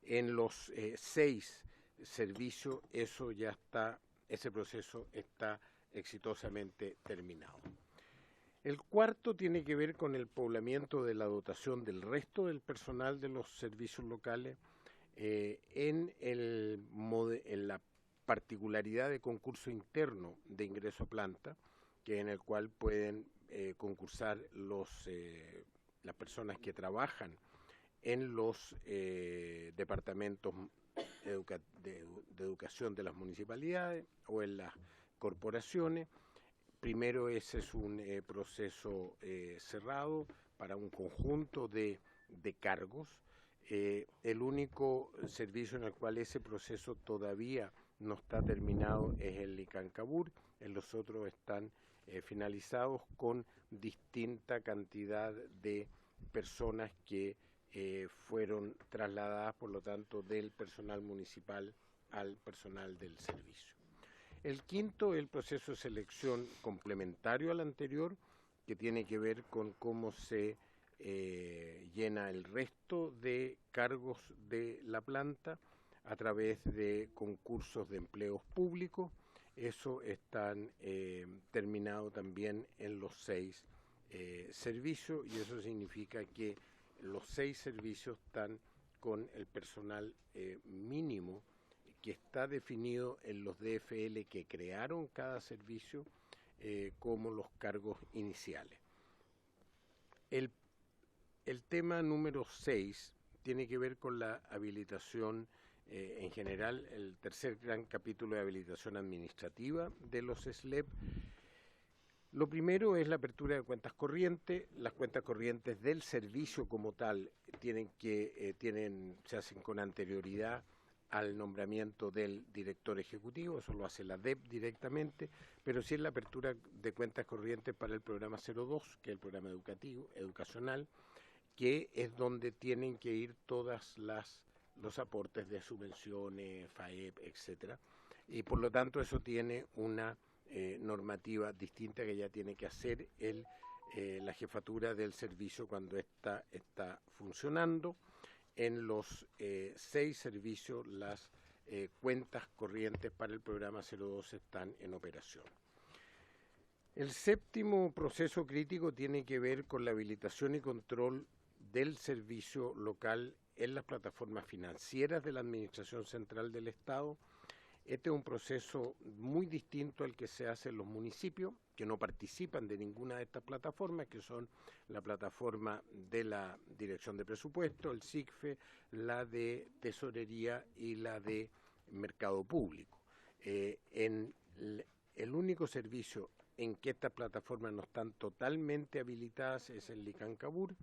En los 6 servicios ese proceso está exitosamente terminado. El cuarto tiene que ver con el poblamiento de la dotación del resto del personal de los servicios locales en la particularidad de concurso interno de ingreso a planta, que en el cual pueden concursar las personas que trabajan en los departamentos de educación de las municipalidades o en las corporaciones. Primero, ese es un proceso cerrado para un conjunto de cargos. El único servicio en el cual ese proceso todavía no está terminado es el Licancabur. Los otros están finalizados con distinta cantidad de personas que fueron trasladadas, por lo tanto, del personal municipal al personal del servicio. El quinto es el proceso de selección complementario al anterior, que tiene que ver con cómo se llena el resto de cargos de la planta a través de concursos de empleos públicos. Eso está terminado también en los 6 servicios, y eso significa que los 6 servicios están con el personal mínimo que está definido en los DFL que crearon cada servicio como los cargos iniciales. El tema número 6 tiene que ver con la habilitación en general, el tercer gran capítulo de habilitación administrativa de los SLEP. Lo primero es la apertura de cuentas corrientes. Las cuentas corrientes del servicio como tal se hacen con anterioridad al nombramiento del director ejecutivo, eso lo hace la DEP directamente, pero sí es la apertura de cuentas corrientes para el programa 02, que es el programa educacional, que es donde tienen que ir todos los aportes de subvenciones, FAEP, etcétera, y por lo tanto eso tiene una normativa distinta que ya tiene que hacer la jefatura del servicio cuando está funcionando. En los 6 servicios las cuentas corrientes para el programa 02 están en operación. El séptimo proceso crítico tiene que ver con la habilitación y control del servicio local en las plataformas financieras de la Administración Central del Estado. Este es un proceso muy distinto al que se hace en los municipios, que no participan de ninguna de estas plataformas, que son la plataforma de la Dirección de Presupuesto, el SICFE, la de Tesorería y la de Mercado Público. El único servicio en que estas plataformas no están totalmente habilitadas es el Licancabur.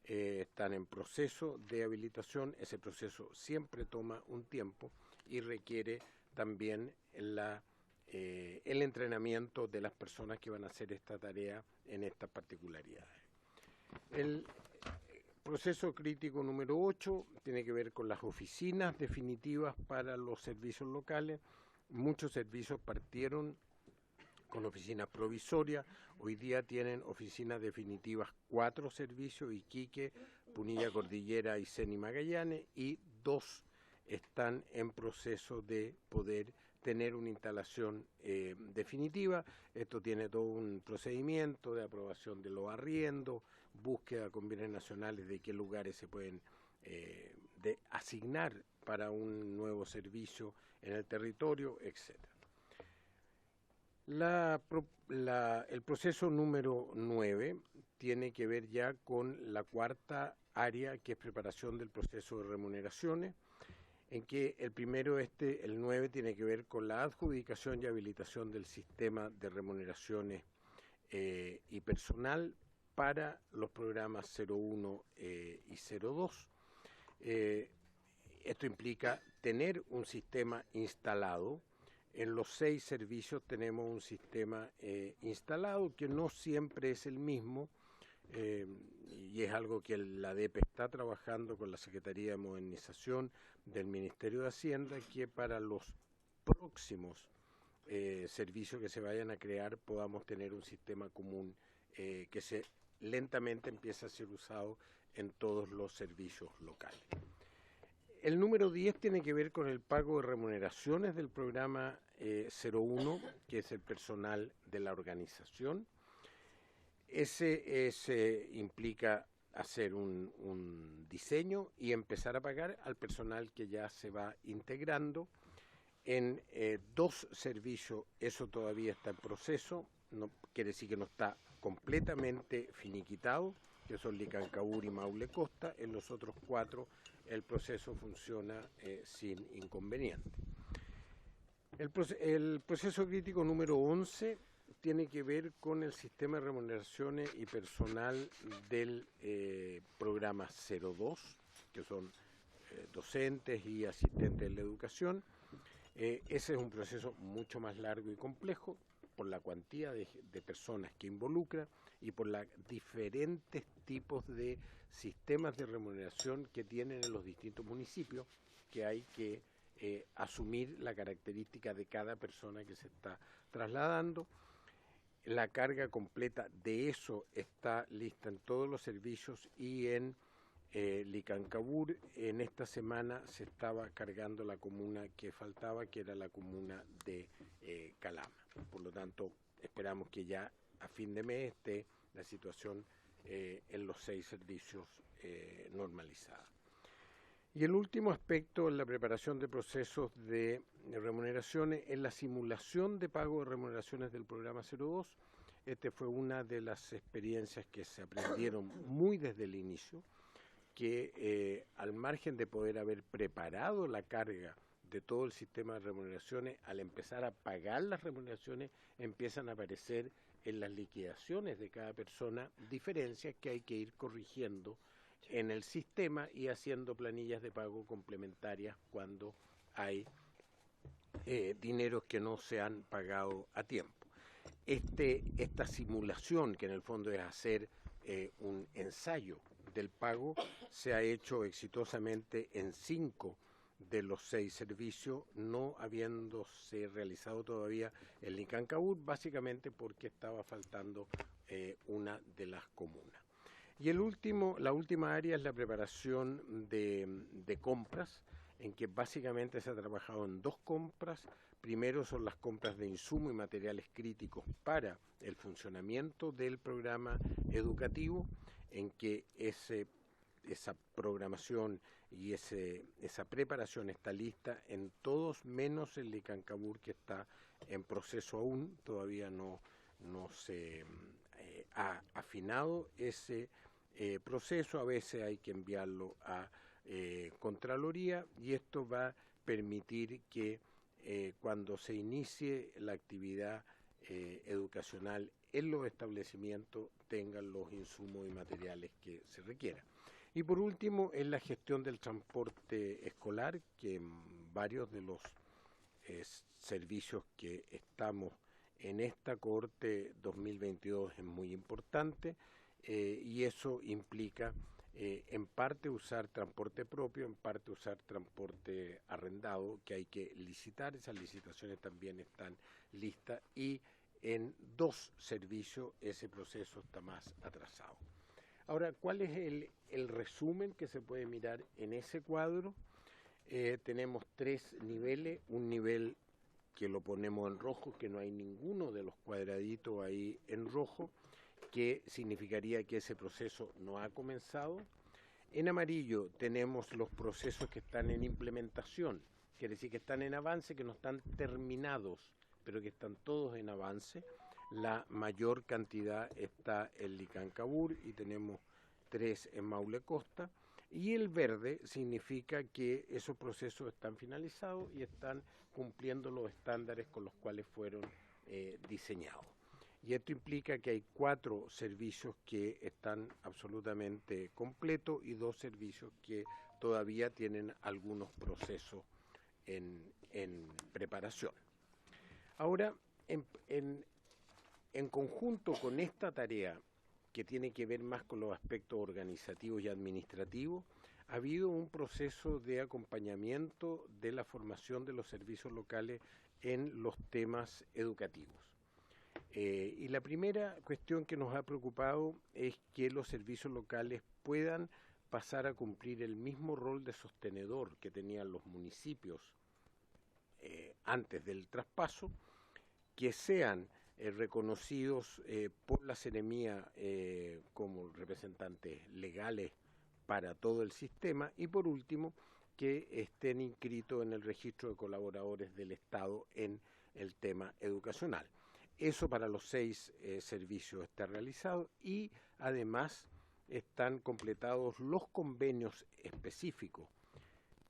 Están en proceso de habilitación. Ese proceso siempre toma un tiempo y requiere también el entrenamiento de las personas que van a hacer esta tarea en estas particularidades. El proceso crítico número 8 tiene que ver con las oficinas definitivas para los servicios locales. Muchos servicios partieron con oficinas provisorias, hoy día tienen oficinas definitivas 4 servicios, Iquique, Punilla Cordillera, Aysén y Magallanes, y 2 están en proceso de poder tener una instalación definitiva. Esto tiene todo un procedimiento de aprobación de los arriendos, búsqueda con bienes nacionales de qué lugares se pueden asignar para un nuevo servicio en el territorio, etc. El proceso número 9 tiene que ver ya con la cuarta área, que es preparación del proceso de remuneraciones, en que el primero, el 9, tiene que ver con la adjudicación y habilitación del sistema de remuneraciones y personal para los programas 01 y 02. Esto implica tener un sistema instalado. En los 6 servicios tenemos un sistema instalado que no siempre es el mismo, y es algo que la DEP está trabajando con la Secretaría de Modernización del Ministerio de Hacienda, que para los próximos servicios que se vayan a crear podamos tener un sistema común que lentamente empieza a ser usado en todos los servicios locales. El número 10 tiene que ver con el pago de remuneraciones del programa 01, que es el personal de la organización. Ese implica hacer un diseño y empezar a pagar al personal que ya se va integrando. En 2 servicios eso todavía está en proceso, no quiere decir que no está completamente finiquitado, que son Licancabur y Maule Costa. En los otros 4 el proceso funciona sin inconveniente. El proceso crítico número 11 tiene que ver con el sistema de remuneraciones y personal del programa 02, que son docentes y asistentes de la educación. Ese es un proceso mucho más largo y complejo por la cuantía de personas que involucra y por los diferentes tipos de sistemas de remuneración que tienen en los distintos municipios, que hay que asumir la característica de cada persona que se está trasladando. La carga completa de eso está lista en todos los servicios y en Licancabur en esta semana se estaba cargando la comuna que faltaba, que era la comuna de Calama. Por lo tanto, esperamos que ya a fin de mes esté la situación en los 6 servicios normalizada. Y el último aspecto en la preparación de procesos de remuneraciones es la simulación de pago de remuneraciones del programa 02. Este fue una de las experiencias que se aprendieron muy desde el inicio, que al margen de poder haber preparado la carga de todo el sistema de remuneraciones, al empezar a pagar las remuneraciones empiezan a aparecer en las liquidaciones de cada persona diferencias que hay que ir corrigiendo en el sistema y haciendo planillas de pago complementarias cuando hay dineros que no se han pagado a tiempo. Esta simulación, que en el fondo es hacer un ensayo del pago, se ha hecho exitosamente en 5 de los 6 servicios, no habiéndose realizado todavía el Licancabur, básicamente porque estaba faltando una de las comunas. Y la última área es la preparación de compras, en que básicamente se ha trabajado en 2 compras. Primero son las compras de insumos y materiales críticos para el funcionamiento del programa educativo, en que esa programación y esa preparación está lista en todos menos el Licancabur, que está en proceso aún, todavía no se ha afinado ese proceso. A veces hay que enviarlo a Contraloría y esto va a permitir que cuando se inicie la actividad educacional en los establecimientos tengan los insumos y materiales que se requieran. Y por último, es la gestión del transporte escolar, que en varios de los servicios que estamos en esta cohorte 2022 es muy importante, y eso implica en parte usar transporte propio, en parte usar transporte arrendado, que hay que licitar. Esas licitaciones también están listas y en 2 servicios ese proceso está más atrasado. Ahora, ¿cuál es el resumen que se puede mirar en ese cuadro? Tenemos 3 niveles, un nivel que lo ponemos en rojo, que no hay ninguno de los cuadraditos ahí en rojo, que significaría que ese proceso no ha comenzado. En amarillo tenemos los procesos que están en implementación, quiere decir que están en avance, que no están terminados, pero que están todos en avance. La mayor cantidad está en Licancabur y tenemos 3 en Maule Costa. Y el verde significa que esos procesos están finalizados y están cumpliendo los estándares con los cuales fueron diseñados. Y esto implica que hay 4 servicios que están absolutamente completos y 2 servicios que todavía tienen algunos procesos en preparación. Ahora, en conjunto con esta tarea, que tiene que ver más con los aspectos organizativos y administrativos, ha habido un proceso de acompañamiento de la formación de los servicios locales en los temas educativos. Y la primera cuestión que nos ha preocupado es que los servicios locales puedan pasar a cumplir el mismo rol de sostenedor que tenían los municipios antes del traspaso, que sean reconocidos por la Seremía como representantes legales para todo el sistema, y por último que estén inscritos en el registro de colaboradores del Estado en el tema educacional. Eso para los 6 servicios está realizado, y además están completados los convenios específicos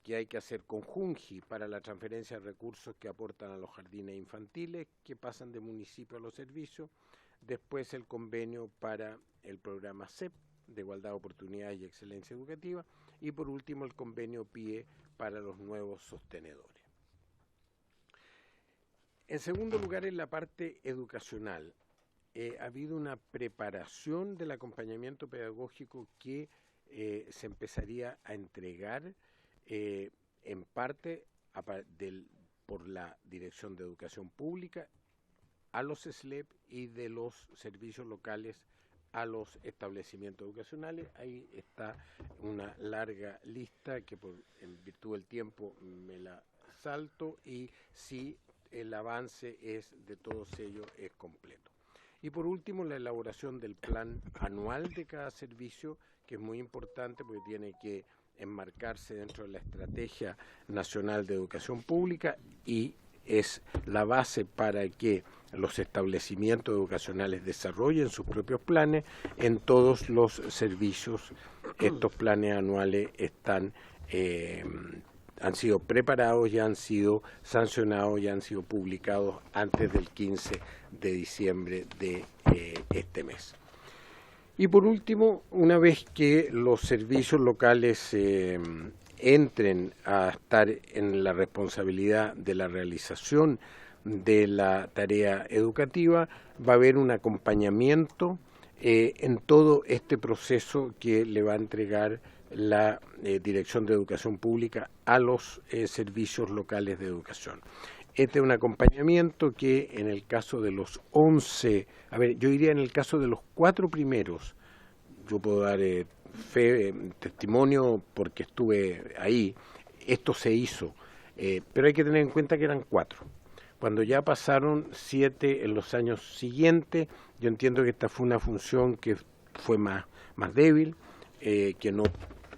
que hay que hacer con Junji para la transferencia de recursos que aportan a los jardines infantiles, que pasan de municipio a los servicios. Después el convenio para el programa CEP, de Igualdad de Oportunidades y Excelencia Educativa. Y por último el convenio PIE para los nuevos sostenedores. En segundo lugar, en la parte educacional, ha habido una preparación del acompañamiento pedagógico que se empezaría a entregar en parte por la Dirección de Educación Pública a los SLEP y de los servicios locales a los establecimientos educacionales. Ahí está una larga lista que en virtud del tiempo me la salto, y sí, el avance de todos ellos es completo. Y por último, la elaboración del plan anual de cada servicio, que es muy importante porque tiene que enmarcarse dentro de la Estrategia Nacional de Educación Pública y es la base para que los establecimientos educacionales desarrollen sus propios planes en todos los servicios. Estos planes anuales han sido preparados, ya han sido sancionados, ya han sido publicados antes del 15 de diciembre de este mes. Y por último, una vez que los servicios locales entren a estar en la responsabilidad de la realización de la tarea educativa, va a haber un acompañamiento en todo este proceso que le va a entregar la Dirección de Educación Pública a los servicios locales de educación. Este es un acompañamiento que en el caso de los 11, yo diría en el caso de los 4 primeros, yo puedo dar testimonio porque estuve ahí, esto se hizo, pero hay que tener en cuenta que eran 4. Cuando ya pasaron 7 en los años siguientes, yo entiendo que esta fue una función que fue más débil, que no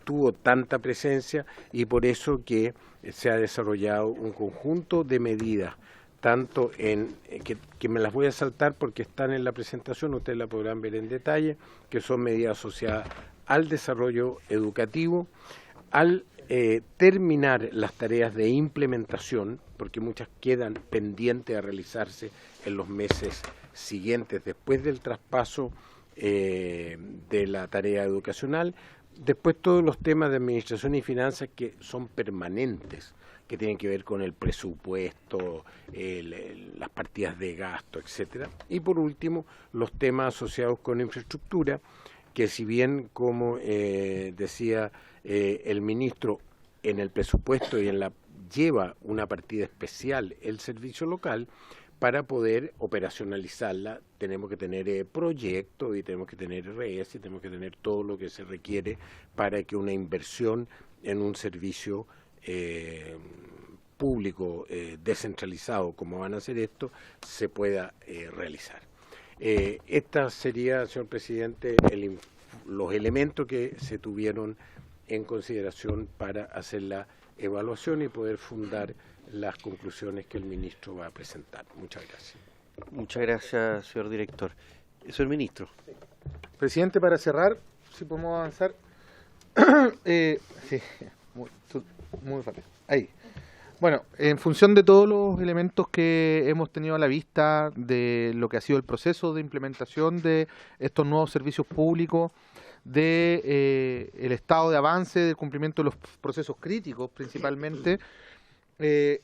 tuvo tanta presencia, y por eso que se ha desarrollado un conjunto de medidas, tanto que me las voy a saltar porque están en la presentación, ustedes la podrán ver en detalle, que son medidas asociadas al desarrollo educativo, al terminar las tareas de implementación, porque muchas quedan pendientes a realizarse en los meses siguientes después del traspaso de la tarea educacional. Después todos los temas de administración y finanzas que son permanentes, que tienen que ver con el presupuesto, las partidas de gasto, etcétera. Y por último, los temas asociados con infraestructura, que si bien, como decía el ministro, en el presupuesto lleva una partida especial el servicio local, para poder operacionalizarla tenemos que tener proyectos y tenemos que tener RS y tenemos que tener todo lo que se requiere para que una inversión en un servicio público descentralizado, como van a hacer esto, se pueda realizar. Esta sería, señor presidente, los elementos que se tuvieron en consideración para hacer la evaluación y poder fundar las conclusiones que el ministro va a presentar. Muchas gracias. Muchas gracias, señor director. Señor ministro. Presidente, para cerrar, si podemos avanzar. Sí, muy rápido. Ahí. Bueno, en función de todos los elementos que hemos tenido a la vista de lo que ha sido el proceso de implementación de estos nuevos servicios públicos, de el estado de avance del cumplimiento de los procesos críticos principalmente, es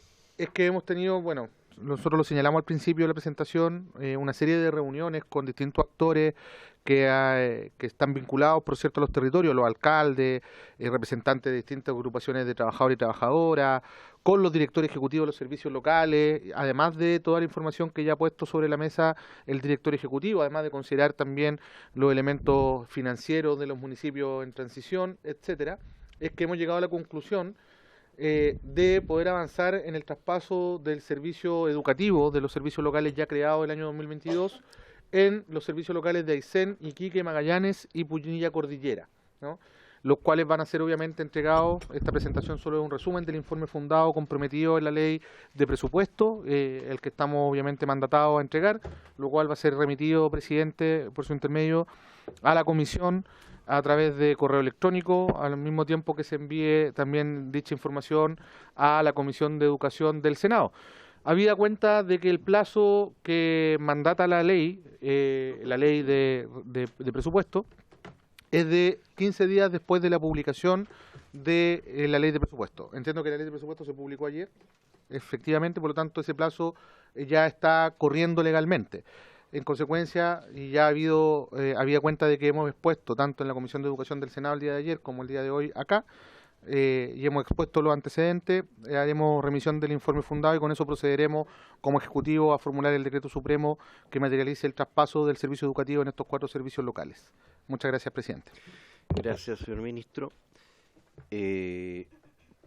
que hemos tenido, bueno, nosotros lo señalamos al principio de la presentación, una serie de reuniones con distintos actores que están vinculados, por cierto, a los territorios, los alcaldes, representantes de distintas agrupaciones de trabajadores y trabajadoras, con los directores ejecutivos de los servicios locales, además de toda la información que ya ha puesto sobre la mesa el director ejecutivo, además de considerar también los elementos financieros de los municipios en transición, etcétera, es que hemos llegado a la conclusión de poder avanzar en el traspaso del servicio educativo de los servicios locales ya creados el año 2022 en los servicios locales de Aysén, Iquique, Magallanes y Punilla Cordillera, ¿no? Los cuales van a ser obviamente entregados. Esta presentación solo es un resumen del informe fundado comprometido en la ley de presupuesto, el que estamos obviamente mandatados a entregar, lo cual va a ser remitido, presidente, por su intermedio, a la comisión a través de correo electrónico, al mismo tiempo que se envíe también dicha información a la Comisión de Educación del Senado. Habida cuenta de que el plazo que mandata la ley de presupuesto, es de 15 días después de la publicación de la ley de presupuesto. Entiendo que la ley de presupuesto se publicó ayer, efectivamente, por lo tanto ese plazo ya está corriendo legalmente. En consecuencia, ya había cuenta de que hemos expuesto, tanto en la Comisión de Educación del Senado el día de ayer como el día de hoy acá, y hemos expuesto los antecedentes, haremos remisión del informe fundado y con eso procederemos como Ejecutivo a formular el decreto supremo que materialice el traspaso del servicio educativo en estos 4 servicios locales. Muchas gracias, presidente. Gracias, señor ministro.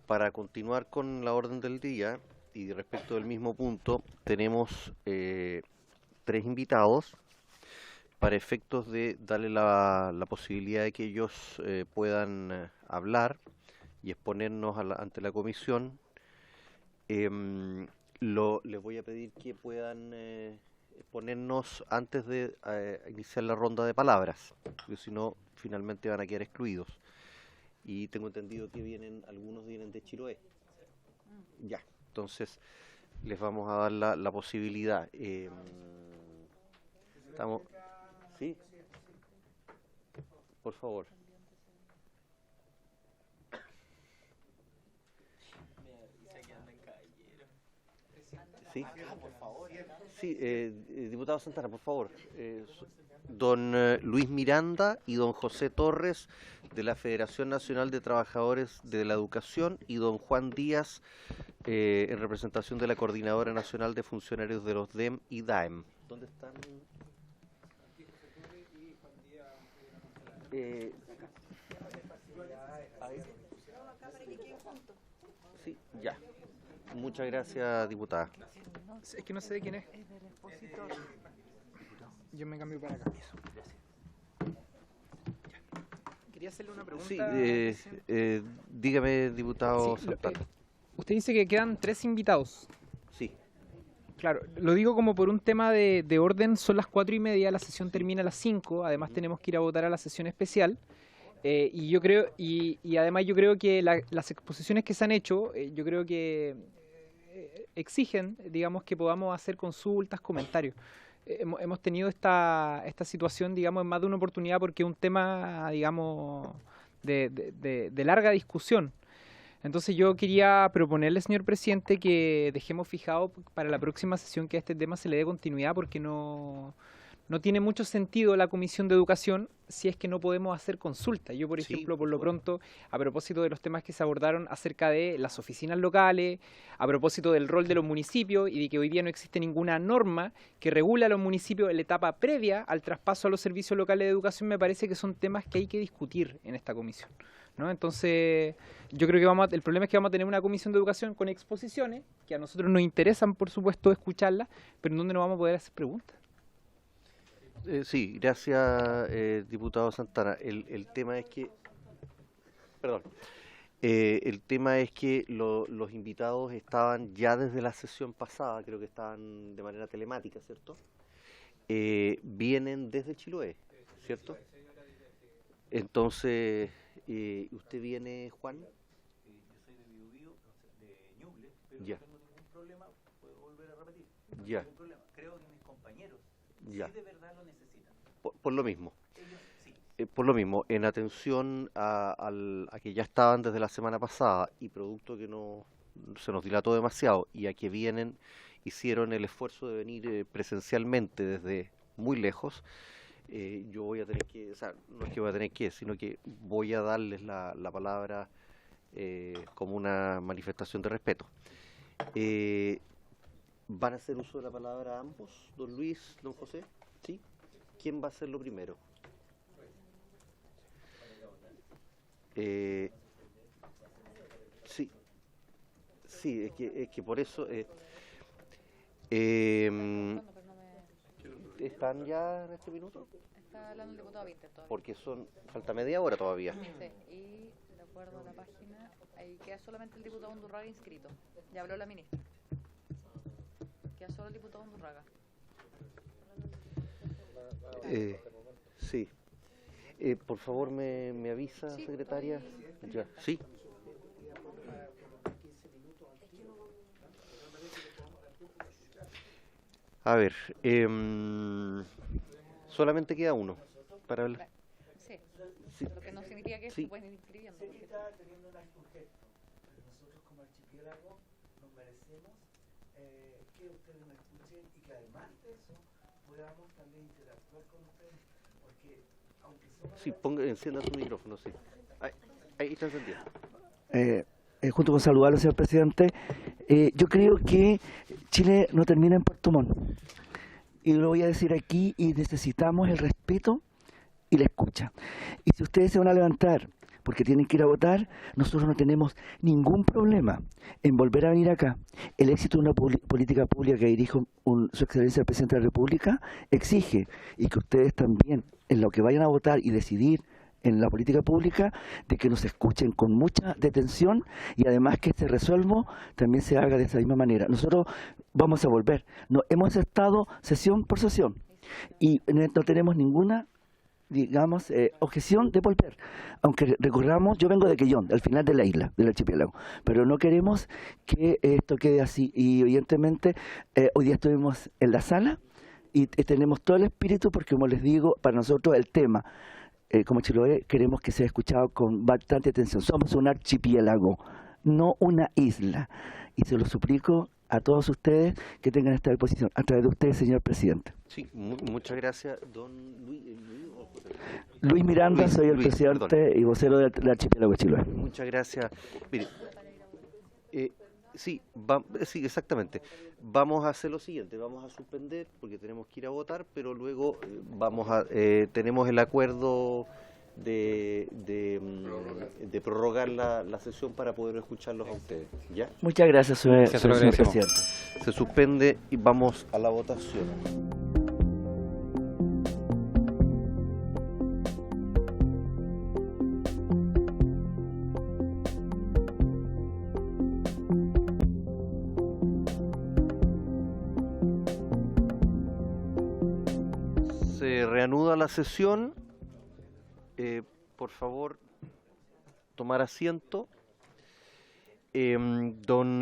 Para continuar con la orden del día y respecto del mismo punto, tenemos 3 invitados para efectos de darle la posibilidad de que ellos puedan hablar y exponernos ante la comisión. Les voy a pedir que puedan exponernos antes de iniciar la ronda de palabras, porque si no, finalmente van a quedar excluidos. Y tengo entendido que algunos vienen de Chiloé. Ya, entonces les vamos a dar la posibilidad. Estamos, ¿sí? Por favor. Sí, sí, diputado Santana, por favor. Don Luis Miranda y don José Torres de la Federación Nacional de Trabajadores de la Educación y don Juan Díaz en representación de la Coordinadora Nacional de Funcionarios de los DEM y DAEM. ¿Dónde están? Sí, ya. Muchas gracias, diputada. Es que no sé de quién es. Yo me cambio para acá. Quería hacerle una pregunta. Sí, dígame, diputado Sí, Santana. usted dice que quedan 3 invitados. Sí. Claro, lo digo como por un tema de orden, son las 4:30, la sesión termina a las 5, además tenemos que ir a votar a la sesión especial. Y yo creo, y además yo creo que las exposiciones que se han hecho, yo creo que exigen, digamos, que podamos hacer consultas, comentarios. Hemos tenido esta situación, digamos, en más de una oportunidad porque es un tema, digamos, de larga discusión. Entonces yo quería proponerle, señor presidente, que dejemos fijado para la próxima sesión que a este tema se le dé continuidad porque no tiene mucho sentido la Comisión de Educación si es que no podemos hacer consulta. Yo, por ejemplo, por lo pronto, a propósito de los temas que se abordaron acerca de las oficinas locales, a propósito del rol de los municipios y de que hoy día no existe ninguna norma que regule a los municipios en la etapa previa al traspaso a los servicios locales de educación, me parece que son temas que hay que discutir en esta comisión, ¿no? Entonces, yo creo que el problema es que vamos a tener una comisión de educación con exposiciones, que a nosotros nos interesan, por supuesto, escucharlas, pero en donde no vamos a poder hacer preguntas. Sí, gracias, diputado Santana. El tema es que, perdón, el tema es que los invitados estaban ya desde la sesión pasada, creo que estaban de manera telemática, ¿cierto? Vienen desde Chiloé, ¿cierto? Entonces, ¿usted viene, Juan? Yo soy de Biobío, de Ñuble, Ya. no tengo ningún problema, puedo volver a repetir. No Ya. tengo ningún problema. Creo que mis compañeros Ya. sí de verdad lo necesitan. Por lo mismo. Ellos sí. Por lo mismo, en atención a que ya estaban desde la semana pasada y producto que no se nos dilató demasiado y a que hicieron el esfuerzo de venir presencialmente desde muy lejos, yo voy a tener que, o sea, no es que voy a tener que, sino que voy a darles la palabra como una manifestación de respeto. ¿Van a hacer uso de la palabra ambos, don Luis, don José? ¿Sí? ¿Quién va a hacerlo primero? Sí, sí, es que por eso ¿están ya en este minuto? Está hablando el diputado Víctor todavía. Porque falta media hora todavía. Sí, y de acuerdo a la página, ahí queda solamente el diputado Undurraga inscrito. Ya habló la ministra. Queda solo el diputado Undurraga. Sí. Por favor, me avisa, Sí, secretaria. ahí- Ya, sí. A ver, solamente queda uno para hablar. Sí, Sí. lo que no significa que Sí. se pueden ir inscribiendo. Sé que porque- está teniendo una urgencia, pero nosotros como archipiélago nos merecemos que ustedes nos escuchen y que además de eso podamos también interactuar con ustedes, porque aunque somos Sí, encienda su micrófono, sí. Ahí está encendido. Junto con saludarlo, señor presidente, yo creo que Chile no termina en Puerto Montt. Y lo voy a decir aquí, y necesitamos el respeto y la escucha. Y si ustedes se van a levantar porque tienen que ir a votar, nosotros no tenemos ningún problema en volver a venir acá. El éxito de una política pública que dirige su excelencia el presidente de la República exige, y que ustedes también, en lo que vayan a votar y decidir en la política pública, de que nos escuchen con mucha detención y además que este resuelvo también se haga de esa misma manera. Nosotros vamos a volver. No, hemos estado sesión por sesión y no tenemos ninguna, digamos, objeción de volver. Aunque recordamos, yo vengo de Quellón, al final de la isla, del archipiélago, pero no queremos que esto quede así. Y evidentemente hoy día estuvimos en la sala y tenemos todo el espíritu porque, como les digo, para nosotros el tema, como Chiloé, queremos que sea escuchado con bastante atención. Somos un archipiélago, no una isla. Y se lo suplico a todos ustedes que tengan esta disposición, a través de ustedes, señor presidente. Sí, muchas gracias, don Luis. Luis Miranda, Luis, soy el Luis, presidente perdón. y vocero del archipiélago de Chiloé. Muchas gracias. Mire, sí, sí, exactamente. Vamos a hacer lo siguiente, vamos a suspender porque tenemos que ir a votar, pero luego tenemos el acuerdo de prorrogar la sesión para poder escucharlos a ustedes. ¿Ya? Muchas gracias, señor presidente. Se suspende y vamos a la votación. Se reanuda la sesión. Por favor, tomar asiento. Don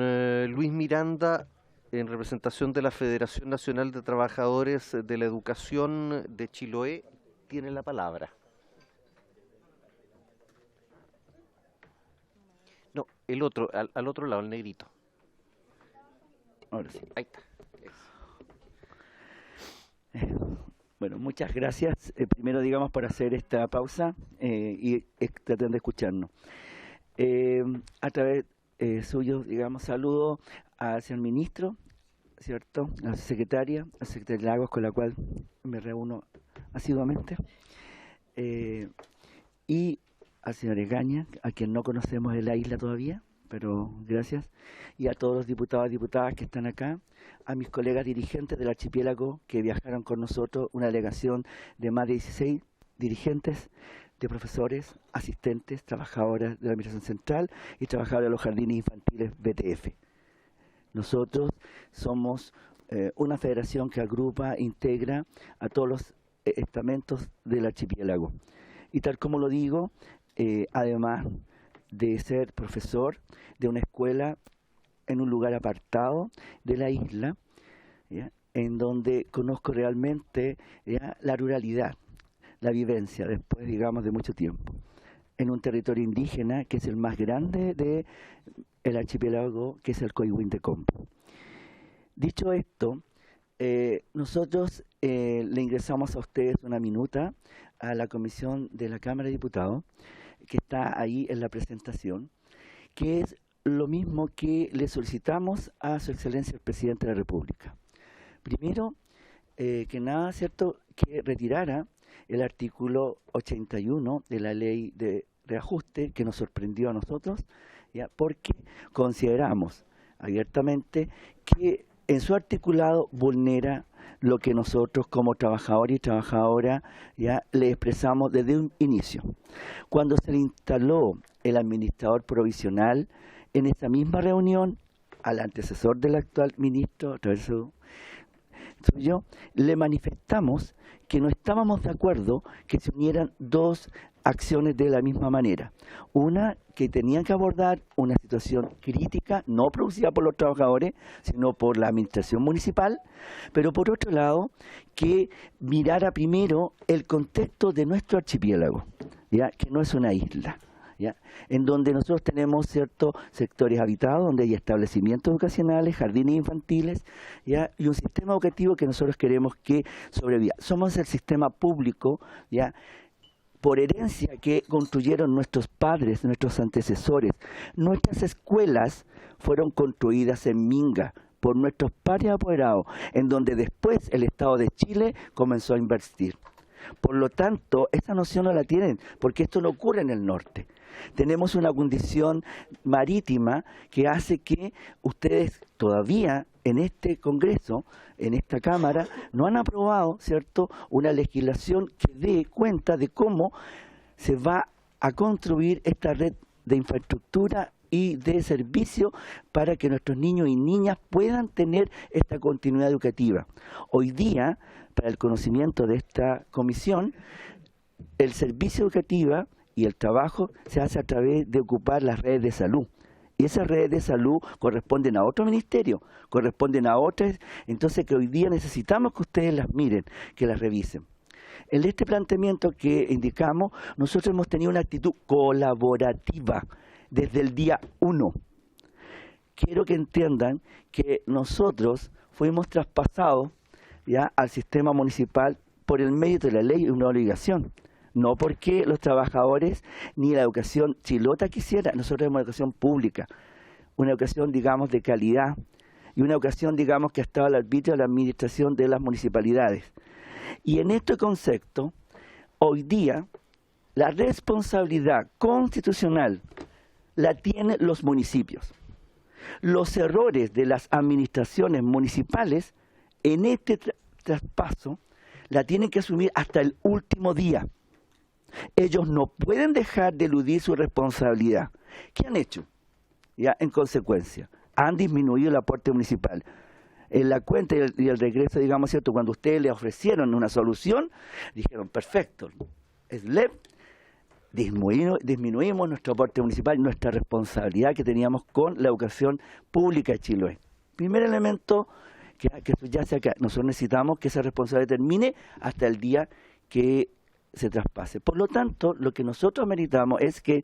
Luis Miranda, en representación de la Federación Nacional de Trabajadores de la Educación de Chiloé, tiene la palabra. No, el otro, al otro lado, el negrito. Ahora sí. Ahí está. Bueno, muchas gracias. Primero, digamos, por hacer esta pausa y tratar de escucharnos. A través suyo, digamos, saludo al señor ministro, ¿cierto? A la secretaria, al secretario Lagos, con la cual me reúno asiduamente, y al señor Egaña, a quien no conocemos de la isla todavía, pero gracias, y a todos los diputados y diputadas que están acá, a mis colegas dirigentes del archipiélago que viajaron con nosotros, una delegación de más de 16 dirigentes, de profesores, asistentes, trabajadoras de la Administración Central y trabajadores de los jardines infantiles BTF. Nosotros somos una federación que agrupa, integra a todos los estamentos del archipiélago. Y tal como lo digo, además de ser profesor de una escuela en un lugar apartado de la isla, ¿ya?, en donde conozco realmente, ¿ya?, la ruralidad, la vivencia, después, digamos, de mucho tiempo, en un territorio indígena que es el más grande del archipiélago, que es el Coihuín de Compo. Dicho esto, nosotros le ingresamos a ustedes una minuta a la comisión de la Cámara de Diputados, que está ahí en la presentación, que es lo mismo que le solicitamos a Su Excelencia el Presidente de la República. Primero, que nada, ¿cierto?, que retirara el artículo 81 de la ley de reajuste, que nos sorprendió a nosotros, ¿ya?, porque consideramos abiertamente que en su articulado vulnera lo que nosotros como trabajadores y trabajadoras ya le expresamos desde un inicio. Cuando se le instaló el administrador provisional, en esa misma reunión, al antecesor del actual ministro, le manifestamos que no estábamos de acuerdo que se unieran dos acciones de la misma manera. Una, que tenían que abordar una situación crítica, no producida por los trabajadores, sino por la administración municipal, pero por otro lado, que mirara primero el contexto de nuestro archipiélago, ¿ya?, que no es una isla, ¿ya?, en donde nosotros tenemos ciertos sectores habitados, donde hay establecimientos educacionales, jardines infantiles, ¿ya?, y un sistema educativo que nosotros queremos que sobreviva. Somos el sistema público, ¿ya?, por herencia que construyeron nuestros padres, nuestros antecesores. Nuestras escuelas fueron construidas en Minga por nuestros padres apoderados, en donde después el Estado de Chile comenzó a invertir. Por lo tanto, esa noción no la tienen, porque esto no ocurre en el norte. Tenemos una condición marítima que hace que ustedes todavía en este Congreso, en esta Cámara, no han aprobado, ¿cierto?, una legislación que dé cuenta de cómo se va a construir esta red de infraestructura y de servicio para que nuestros niños y niñas puedan tener esta continuidad educativa. Hoy día, para el conocimiento de esta comisión, el servicio educativo y el trabajo se hace a través de ocupar las redes de salud. Y esas redes de salud corresponden a otro ministerio, corresponden a otras, entonces que hoy día necesitamos que ustedes las miren, que las revisen. En este planteamiento que indicamos, nosotros hemos tenido una actitud colaborativa desde el día 1. Quiero que entiendan que nosotros fuimos traspasados ya al sistema municipal por el medio de la ley, una obligación. No porque los trabajadores ni la educación chilota quisiera. Nosotros tenemos una educación pública, una educación, digamos, de calidad y una educación, digamos, que ha estado al arbitrio de la administración de las municipalidades. Y en este concepto, hoy día, la responsabilidad constitucional la tienen los municipios. Los errores de las administraciones municipales en este traspaso la tienen que asumir hasta el último día. Ellos no pueden dejar de eludir su responsabilidad. ¿Qué han hecho? Ya, en consecuencia, han disminuido el aporte municipal. En la cuenta y el regreso, digamos, ¿cierto?, cuando ustedes le ofrecieron una solución, dijeron, perfecto, disminuimos nuestro aporte municipal, nuestra responsabilidad que teníamos con la educación pública de Chiloé. Primer elemento que ya sea acá. Nosotros necesitamos que esa responsabilidad termine hasta el día que se traspase. Por lo tanto, lo que nosotros meritamos es que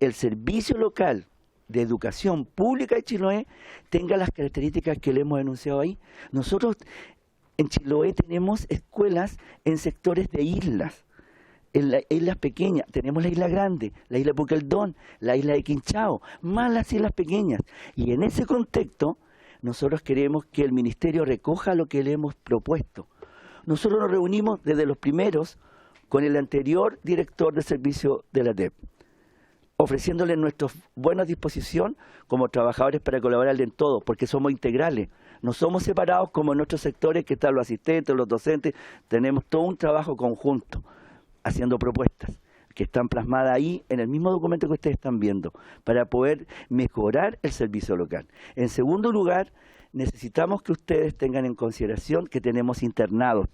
el servicio local de educación pública de Chiloé tenga las características que le hemos enunciado ahí. Nosotros en Chiloé tenemos escuelas en sectores de islas. En las islas pequeñas tenemos la isla grande, la isla Puqueldón, la isla de Quinchao, más las islas pequeñas. Y en ese contexto, nosotros queremos que el Ministerio recoja lo que le hemos propuesto. Nosotros nos reunimos desde los primeros con el anterior director de servicio de la DEP, ofreciéndole nuestra buena disposición como trabajadores para colaborar en todo, porque somos integrales. No somos separados como en nuestros sectores, que están los asistentes, los docentes. Tenemos todo un trabajo conjunto, haciendo propuestas que están plasmadas ahí en el mismo documento que ustedes están viendo, para poder mejorar el servicio local. En segundo lugar, necesitamos que ustedes tengan en consideración que tenemos internados.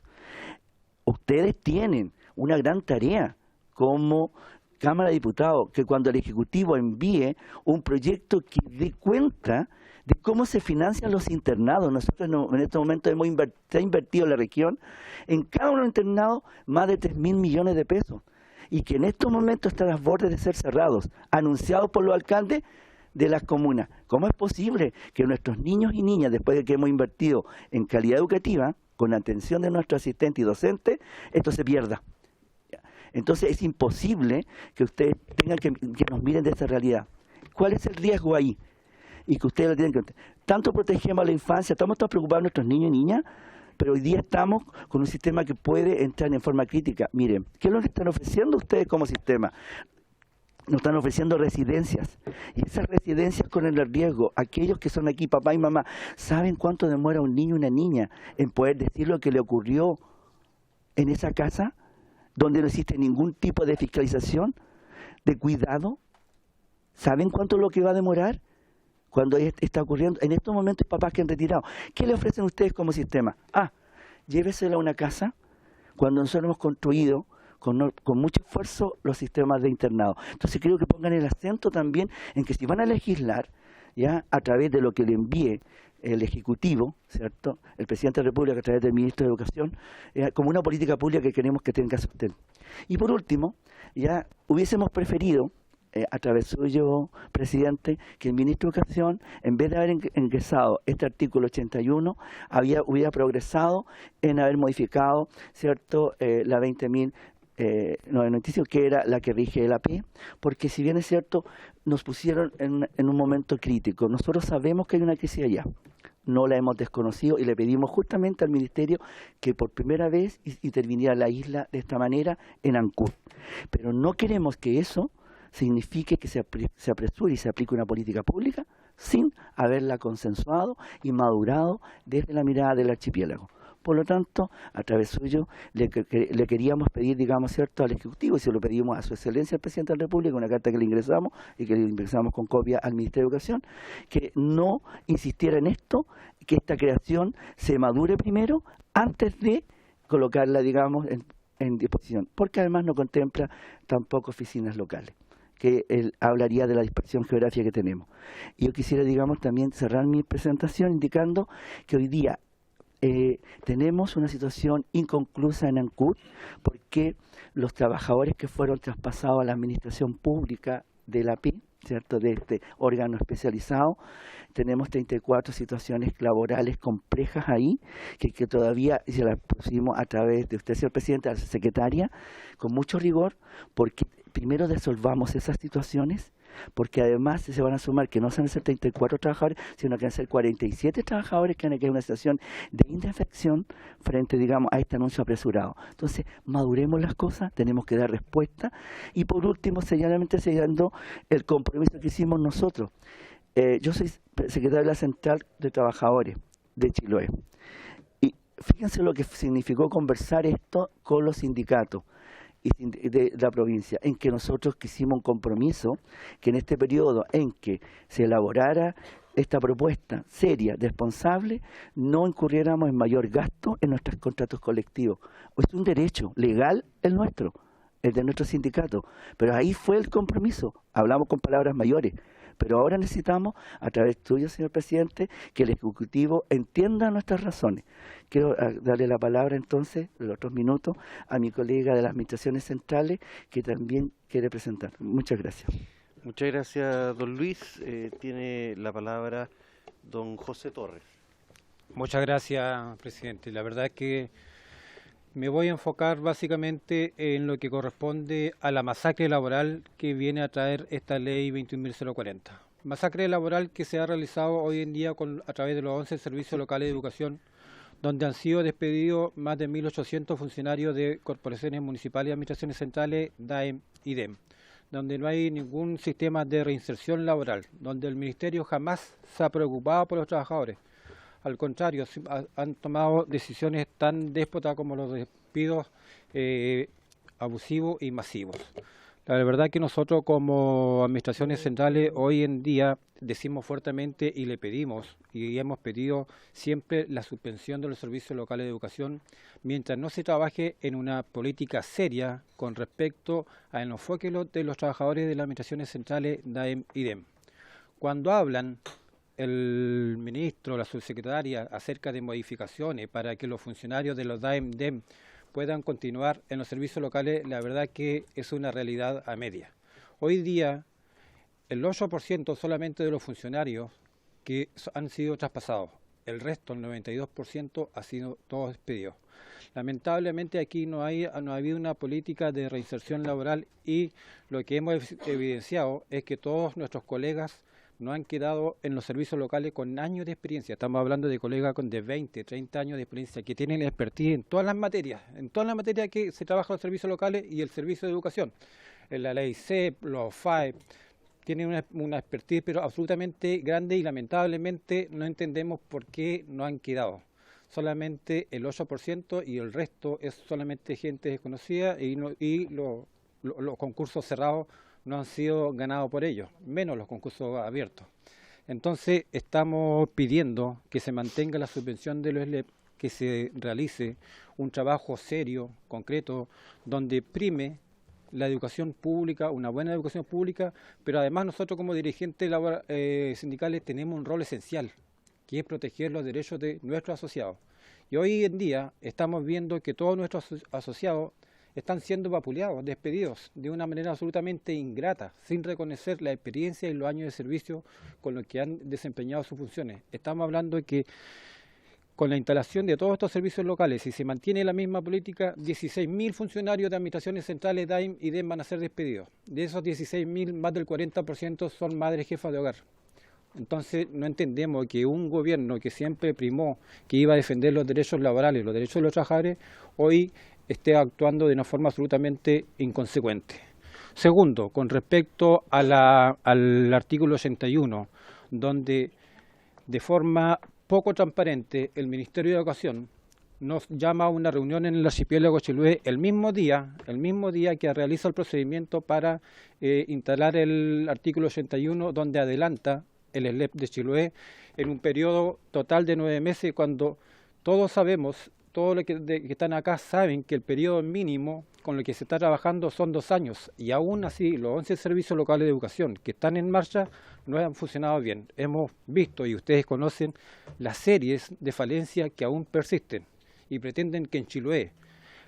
Ustedes tienen una gran tarea como Cámara de Diputados, que cuando el Ejecutivo envíe un proyecto que dé cuenta de cómo se financian los internados. Nosotros en este momento se ha invertido en la región, en cada uno de los internados, más de 3.000 millones de pesos. Y que en estos momentos están a bordes de ser cerrados, anunciados por los alcaldes de las comunas. ¿Cómo es posible que nuestros niños y niñas, después de que hemos invertido en calidad educativa, con atención de nuestro asistente y docente, esto se pierda? Entonces es imposible que ustedes tengan que nos miren de esa realidad. ¿Cuál es el riesgo ahí? Y que ustedes lo tienen que... Tanto protegemos a la infancia, estamos tan preocupados de nuestros niños y niñas, pero hoy día estamos con un sistema que puede entrar en forma crítica. Miren, ¿qué es lo que están ofreciendo ustedes como sistema? Nos están ofreciendo residencias. Y esas residencias con el riesgo, aquellos que son aquí, papá y mamá, ¿saben cuánto demora un niño y una niña en poder decir lo que le ocurrió en esa casa, donde no existe ningún tipo de fiscalización, de cuidado? ¿Saben cuánto es lo que va a demorar cuando está ocurriendo? En estos momentos, papás que han retirado, ¿qué le ofrecen ustedes como sistema? Lléveselo a una casa, cuando nosotros hemos construido con mucho esfuerzo los sistemas de internado. Entonces creo que pongan el acento también en que si van a legislar, ya a través de lo que le envíe el Ejecutivo, ¿cierto?, el Presidente de la República a través del Ministro de Educación, como una política pública que queremos que tenga sostén. Y por último, ya hubiésemos preferido, a través suyo, Presidente, que el Ministro de Educación, en vez de haber ingresado este artículo 81, hubiera progresado en haber modificado, ¿cierto?, la 20.095, que era la que rige el AP, porque si bien es cierto, nos pusieron en un momento crítico. Nosotros sabemos que hay una crisis allá, no la hemos desconocido y le pedimos justamente al Ministerio que por primera vez interviniera la isla de esta manera en Ancud. Pero no queremos que eso signifique que se apresure y se aplique una política pública sin haberla consensuado y madurado desde la mirada del archipiélago. Por lo tanto, a través suyo, le queríamos pedir, digamos, cierto, al Ejecutivo, y se lo pedimos a su excelencia el Presidente de la República, una carta que le ingresamos y que le ingresamos con copia al Ministerio de Educación, que no insistiera en esto, que esta creación se madure primero antes de colocarla, digamos, en disposición, porque además no contempla tampoco oficinas locales, que él hablaría de la dispersión geográfica que tenemos. Y yo quisiera, digamos, también cerrar mi presentación indicando que hoy día tenemos una situación inconclusa en Ancud, porque los trabajadores que fueron traspasados a la administración pública de la PI, ¿cierto?, de este órgano especializado, tenemos 34 situaciones laborales complejas ahí, que todavía se las pusimos a través de usted, señor Presidente, a la secretaria, con mucho rigor, porque primero resolvamos esas situaciones, porque además se van a sumar que no van a ser 34 trabajadores, sino que van a ser 47 trabajadores que van a quedar en una situación de indefección frente, digamos, a este anuncio apresurado. Entonces, maduremos las cosas, tenemos que dar respuesta, y por último, señalamente sellando el compromiso que hicimos nosotros. Yo soy secretario de la Central de Trabajadores de Chiloé, y fíjense lo que significó conversar esto con los sindicatos de la provincia, en que nosotros quisimos un compromiso que en este periodo en que se elaborara esta propuesta seria, responsable, no incurriéramos en mayor gasto en nuestros contratos colectivos. Es un derecho legal el nuestro, el de nuestro sindicato, pero ahí fue el compromiso, hablamos con palabras mayores. Pero ahora necesitamos, a través tuyo, señor Presidente, que el Ejecutivo entienda nuestras razones. Quiero darle la palabra entonces, en los otros minutos, a mi colega de las administraciones centrales, que también quiere presentar. Muchas gracias. Muchas gracias, don Luis. Tiene la palabra don José Torres. Muchas gracias, presidente. La verdad es que me voy a enfocar básicamente en lo que corresponde a la masacre laboral que viene a traer esta ley 21.040. Masacre laboral que se ha realizado hoy en día a través de los 11 servicios locales de educación, donde han sido despedidos más de 1.800 funcionarios de corporaciones municipales y administraciones centrales, DAEM y DEM, donde no hay ningún sistema de reinserción laboral, donde el Ministerio jamás se ha preocupado por los trabajadores. Al contrario, han tomado decisiones tan déspotas como los despidos abusivos y masivos. La verdad que nosotros como administraciones centrales hoy en día decimos fuertemente y le pedimos, y hemos pedido siempre la suspensión de los servicios locales de educación mientras no se trabaje en una política seria con respecto al enfoque de los trabajadores de las administraciones centrales DAEM y DEM. Cuando hablan el ministro, la subsecretaria, acerca de modificaciones para que los funcionarios de los DAEM, DEM puedan continuar en los servicios locales, la verdad que es una realidad a media. Hoy día, el 8% solamente de los funcionarios que han sido traspasados. El resto, el 92%, ha sido todos despedidos. Lamentablemente aquí no ha habido una política de reinserción laboral y lo que hemos evidenciado es que todos nuestros colegas no han quedado en los servicios locales con años de experiencia. Estamos hablando de colegas con de 20, 30 años de experiencia que tienen expertise en todas las materias que se trabaja en los servicios locales y el servicio de educación. En la ley CEP, los FAE, tienen una expertise pero absolutamente grande y lamentablemente no entendemos por qué no han quedado. Solamente el 8% y el resto es solamente gente desconocida y los concursos cerrados no han sido ganados por ellos, menos los concursos abiertos. Entonces estamos pidiendo que se mantenga la subvención de los SLEP, que se realice un trabajo serio, concreto, donde prime la educación pública, una buena educación pública, pero además nosotros como dirigentes sindicales tenemos un rol esencial, que es proteger los derechos de nuestros asociados. Y hoy en día estamos viendo que todos nuestros asociados están siendo vapuleados, despedidos de una manera absolutamente ingrata, sin reconocer la experiencia y los años de servicio con los que han desempeñado sus funciones. Estamos hablando de que con la instalación de todos estos servicios locales, si se mantiene la misma política, 16.000 funcionarios de administraciones centrales, DAEM y DEM van a ser despedidos. De esos 16.000, más del 40% son madres jefas de hogar. Entonces no entendemos que un gobierno que siempre primó que iba a defender los derechos laborales, los derechos de los trabajadores, hoy esté actuando de una forma absolutamente inconsecuente. Segundo, con respecto al artículo 81, donde de forma poco transparente el Ministerio de Educación nos llama a una reunión en el archipiélago Chiloé el mismo día que realiza el procedimiento para instalar el artículo 81, donde adelanta el SLEP de Chiloé en un periodo total de 9 meses, cuando todos sabemos, todos los que están acá saben que el periodo mínimo con el que se está trabajando son 2 años, y aún así los 11 servicios locales de educación que están en marcha no han funcionado bien. Hemos visto, y ustedes conocen, las series de falencias que aún persisten, y pretenden que en Chiloé,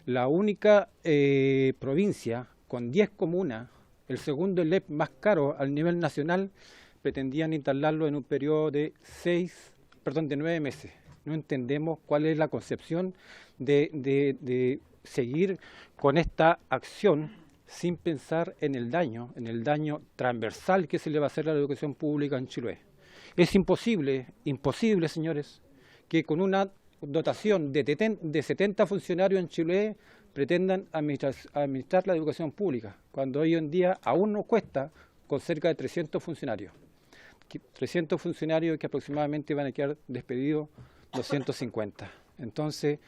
la única provincia con 10 comunas, el segundo SLEP más caro al nivel nacional, pretendían instalarlo en un periodo de 9 meses. No entendemos cuál es la concepción de seguir con esta acción sin pensar en el daño transversal que se le va a hacer a la educación pública en Chiloé. Es imposible, señores, que con una dotación de 70 funcionarios en Chiloé pretendan administrar la educación pública, cuando hoy en día aún nos cuesta con cerca de 300 funcionarios. 300 funcionarios que aproximadamente van a quedar despedidos 250. Entonces,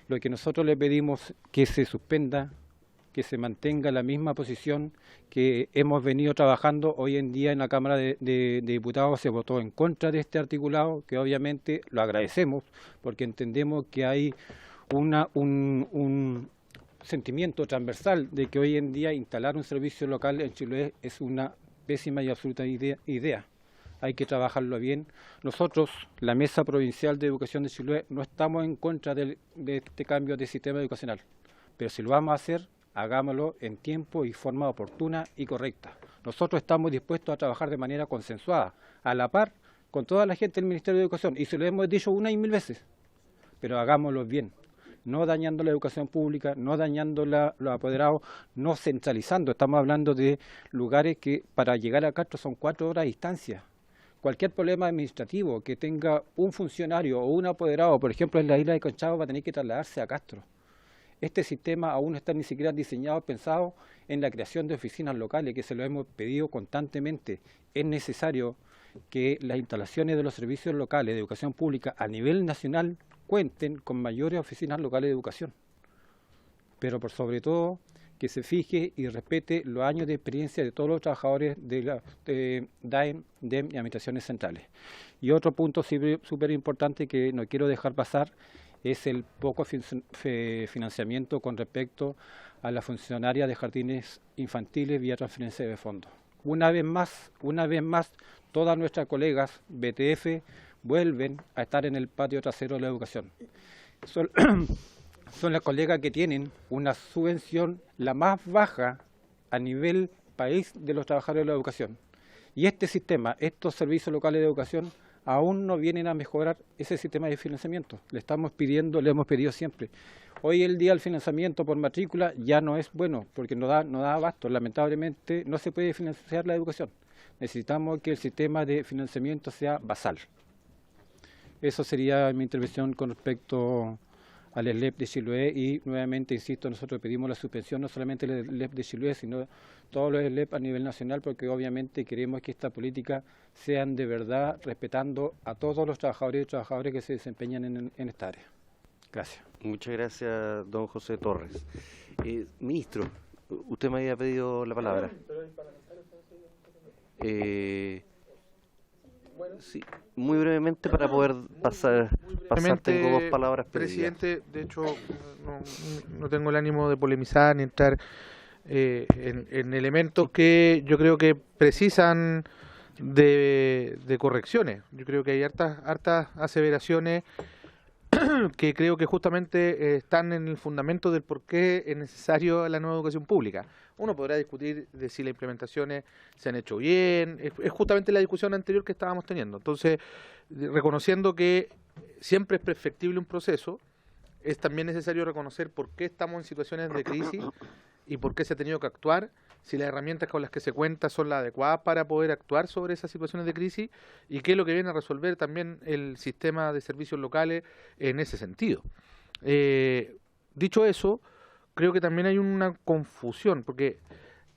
lo que nosotros le pedimos que se suspenda, que se mantenga la misma posición que hemos venido trabajando. Hoy en día en la Cámara de Diputados se votó en contra de este articulado, que obviamente lo agradecemos, porque entendemos que hay un sentimiento transversal de que hoy en día instalar un servicio local en Chiloé es una pésima y absoluta idea. Hay que trabajarlo bien. Nosotros, la Mesa Provincial de Educación de Chiloé, no estamos en contra de este cambio de sistema educacional, pero si lo vamos a hacer, hagámoslo en tiempo y forma oportuna y correcta. Nosotros estamos dispuestos a trabajar de manera consensuada, a la par con toda la gente del Ministerio de Educación, y se lo hemos dicho 1 y 1000 veces, pero hagámoslo bien, no dañando la educación pública, no dañando los apoderados, no centralizando. Estamos hablando de lugares que para llegar a Castro son 4 horas de distancia. Cualquier problema administrativo que tenga un funcionario o un apoderado, por ejemplo en la isla de Conchavo, va a tener que trasladarse a Castro. Este sistema aún no está ni siquiera diseñado, pensado en la creación de oficinas locales, que se lo hemos pedido constantemente. Es necesario que las instalaciones de los servicios locales de educación pública a nivel nacional cuenten con mayores oficinas locales de educación. Pero por sobre todo, que se fije y respete los años de experiencia de todos los trabajadores de DAEM, DEM y administraciones centrales. Y otro punto súper importante que no quiero dejar pasar es el poco financiamiento con respecto a la funcionaria de jardines infantiles vía transferencia de fondos. Una vez más, todas nuestras colegas BTF vuelven a estar en el patio trasero de la educación. Son las colegas que tienen una subvención la más baja a nivel país de los trabajadores de la educación. Y este sistema, estos servicios locales de educación, aún no vienen a mejorar ese sistema de financiamiento. Le hemos pedido siempre. Hoy el día del financiamiento por matrícula ya no es bueno, porque no da abasto. Lamentablemente no se puede financiar la educación. Necesitamos que el sistema de financiamiento sea basal. Eso sería mi intervención con respecto al SLEP de Chiloé y nuevamente, insisto, nosotros pedimos la suspensión no solamente del SLEP de Chiloé, sino todos los SLEP a nivel nacional, porque obviamente queremos que esta política sean de verdad respetando a todos los trabajadores y trabajadoras que se desempeñan en esta área. Gracias. Muchas gracias, don José Torres. Ministro, usted me había pedido la palabra. Sí, muy brevemente para poder pasar tengo dos palabras pedidas. Presidente, de hecho, no tengo el ánimo de polemizar ni entrar en elementos que yo creo que precisan de correcciones. Yo creo que hay hartas aseveraciones que creo que justamente están en el fundamento del por qué es necesario la nueva educación pública. Uno podrá discutir de si las implementaciones se han hecho bien, es justamente la discusión anterior que estábamos teniendo. Entonces, reconociendo que siempre es perfectible un proceso, es también necesario reconocer por qué estamos en situaciones de crisis y por qué se ha tenido que actuar, si las herramientas con las que se cuenta son las adecuadas para poder actuar sobre esas situaciones de crisis y qué es lo que viene a resolver también el sistema de servicios locales en ese sentido. Dicho eso, creo que también hay una confusión, porque